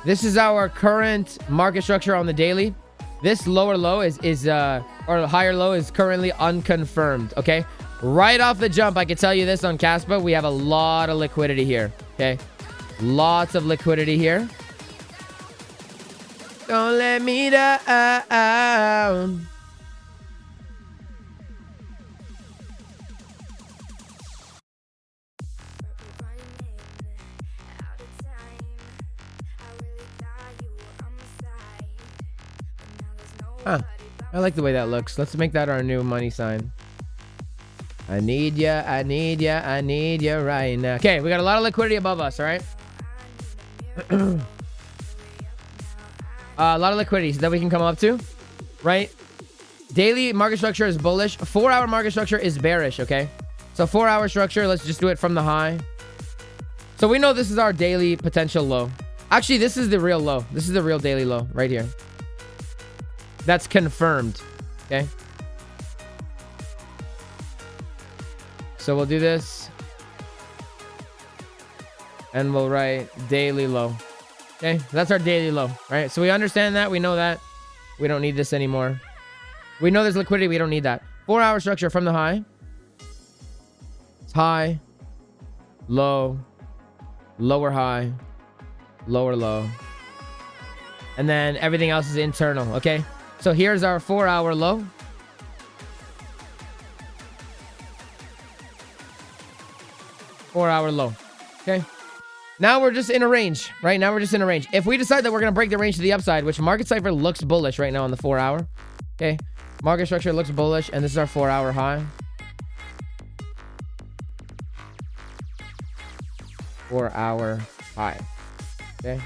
this is our current market structure on the daily. This lower low is or higher low is currently unconfirmed. Okay. Right off the jump, I can tell you this on Caspa, we have a lot of liquidity here, okay? Lots of liquidity here. Don't let me down. Huh. I like the way that looks. Let's make that our new money sign. I need ya, I need ya, I need ya right now. Okay, we got a lot of liquidity above us, all right? A lot of liquidity that we can come up to, right? Daily market structure is bullish. 4-hour market structure is bearish, okay? So 4-hour structure, let's just do it from the high. So we know this is our daily potential low. Actually, this is the real low. This is the real daily low right here. That's confirmed, okay? So we'll do this. And we'll write daily low. Okay, that's our daily low, right? So we understand that. We know that. We don't need this anymore. We know there's liquidity. We don't need that. 4-hour structure from the high. It's high, low, lower high, lower low. And then everything else is internal, okay? So here's our 4-hour low. Four-hour low, okay? Now we're just in a range, right? Now we're just in a range. If we decide that we're going to break the range to the upside, which market cipher looks bullish right now on the 4-hour, okay? Market structure looks bullish, and this is our 4-hour high. 4-hour high, okay?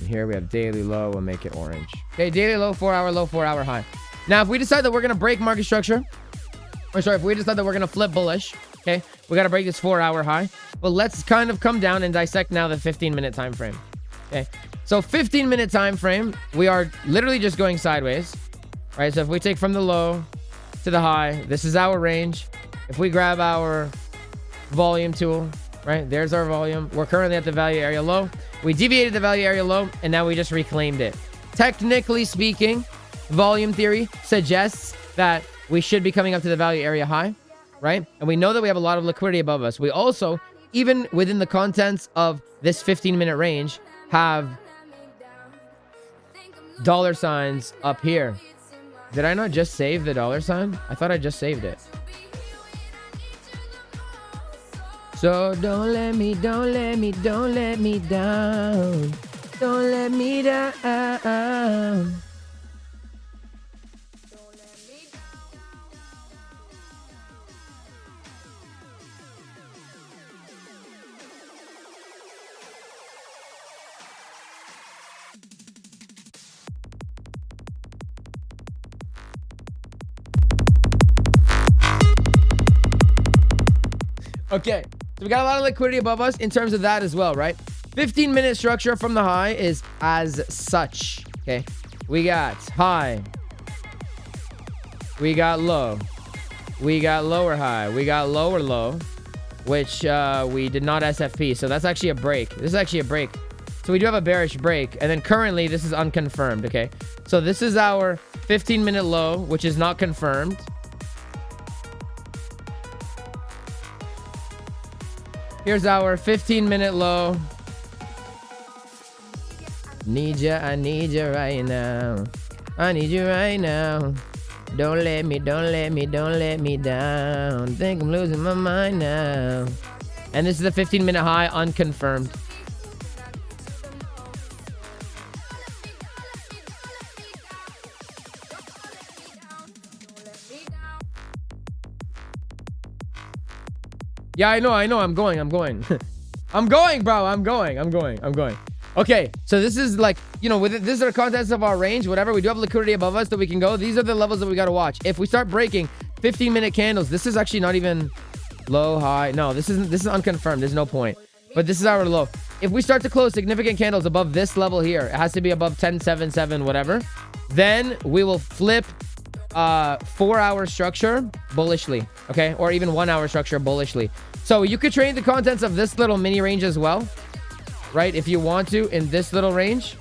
And here we have daily low. We'll make it orange. Okay, daily low, 4-hour low, 4-hour high. Now, if we decide that we're going to break market structure, or sorry, if we decide that we're going to flip bullish, okay, we got to break this 4-hour high. Well, let's kind of come down and dissect now the 15-minute time frame. Okay, so 15-minute time frame, we are literally just going sideways, right? So if we take from the low to the high, this is our range. If we grab our volume tool, right, there's our volume. We're currently at the value area low. We deviated the value area low, and now we just reclaimed it. Technically speaking, volume theory suggests that we should be coming up to the value area high, right? And we know that we have a lot of liquidity above us. We also, even within the contents of this 15-minute range, have dollar signs up here. Did I not just save the dollar sign? I thought I just saved it. So don't let me down. Don't let me down. Okay, so we got a lot of liquidity above us in terms of that as well, right? 15-minute structure from the high is as such, okay? We got high. We got low. We got lower high. We got lower low, which we did not SFP. So that's actually a break. This is actually a break. So we do have a bearish break. And then currently, this is unconfirmed, okay? So this is our 15-minute low, which is not confirmed. Here's our 15-minute low. Need ya, I need you right now. I need you right now. Don't let me down. Think I'm losing my mind now. And this is the 15-minute high, unconfirmed. Yeah, I know. I'm going. I'm going, bro. I'm going. Okay, so this is like, you know, this is the contents of our range, whatever. We do have liquidity above us that we can go. These are the levels that we got to watch. If we start breaking 15-minute candles, this is actually not even low, high. No, this is unconfirmed. There's no point. But this is our low. If we start to close significant candles above this level here, it has to be above 10.77, whatever. Then we will flip 4-hour structure bullishly, okay? Or even 1-hour structure bullishly. So you could trade the contents of this little mini range as well, right? If you want to, in this little range.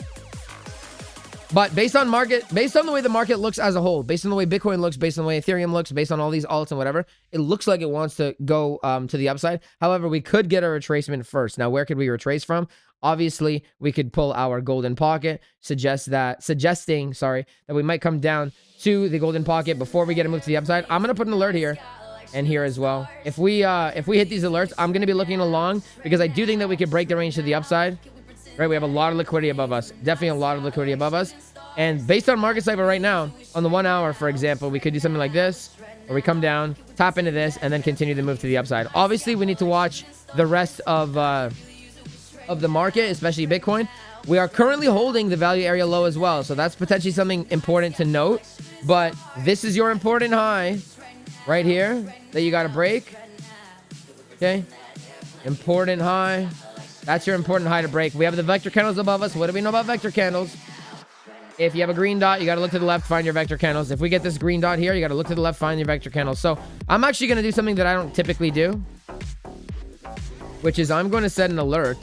But based on the way the market looks as a whole, based on the way Bitcoin looks, based on the way Ethereum looks, based on all these alts and whatever, it looks like it wants to go to the upside. However, we could get a retracement first. Now, where could we retrace from? Obviously, we could pull our golden pocket, suggesting that we might come down to the golden pocket before we get a move to the upside. I'm gonna put an alert here and here as well. If we hit these alerts, I'm gonna be looking along because I do think that we could break the range to the upside. Right, we have a lot of liquidity above us. Definitely a lot of liquidity above us. And based on market Cipher right now, on the 1 hour, for example, we could do something like this, where we come down, tap into this, and then continue to move to the upside. Obviously, we need to watch the rest of the market, especially Bitcoin. We are currently holding the value area low as well, so that's potentially something important to note. But this is your important high right here that you got to break. Okay, important high. That's your important high to break. We have the vector candles above us. What do we know about vector candles? If you have a green dot, you got to look to the left, find your vector candles. If we get this green dot here, you got to look to the left, find your vector candles. So I'm actually going to do something that I don't typically do, which is I'm going to set an alert.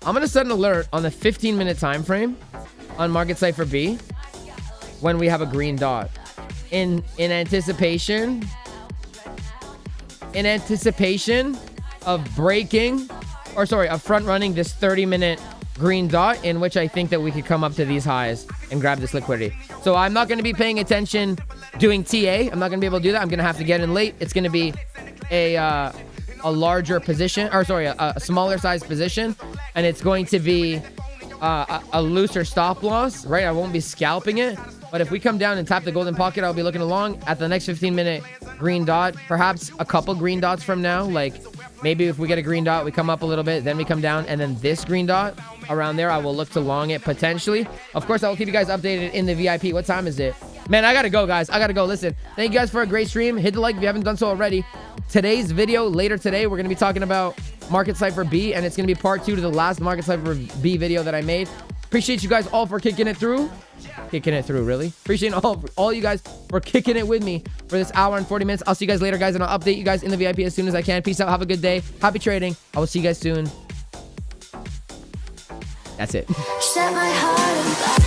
I'm going to set an alert on the 15-minute time frame on market Cipher B when we have a green dot. In anticipation of breaking, or sorry, of front running this 30-minute green dot, in which I think that we could come up to these highs and grab this liquidity. So I'm not going to be paying attention doing TA. I'm not going to be able to do that. I'm going to have to get in late. It's going to be a larger position, or sorry, a smaller size position, and it's going to be a looser stop loss, right? I won't be scalping it, but if we come down and tap the golden pocket, I'll be looking along at the next 15-minute green dot, perhaps a couple green dots from now. Like maybe if we get a green dot, we come up a little bit, then we come down, and then this green dot around there, I will look to long it potentially. Of course, I will keep you guys updated in the VIP. What time is it? Man, I gotta go, guys. I gotta go. Listen, thank you guys for a great stream. Hit the like if you haven't done so already. Today's video, later today, we're gonna be talking about market Cipher B, and it's gonna be part 2 to the last market Cipher B video that I made. Appreciate you guys all for kicking it through. Really. Appreciate all you guys for kicking it with me for this hour and 40 minutes. I'll see you guys later, guys, and I'll update you guys in the VIP as soon as I can. Peace out. Have a good day. Happy trading. I will see you guys soon. That's it. Set my heart on fire.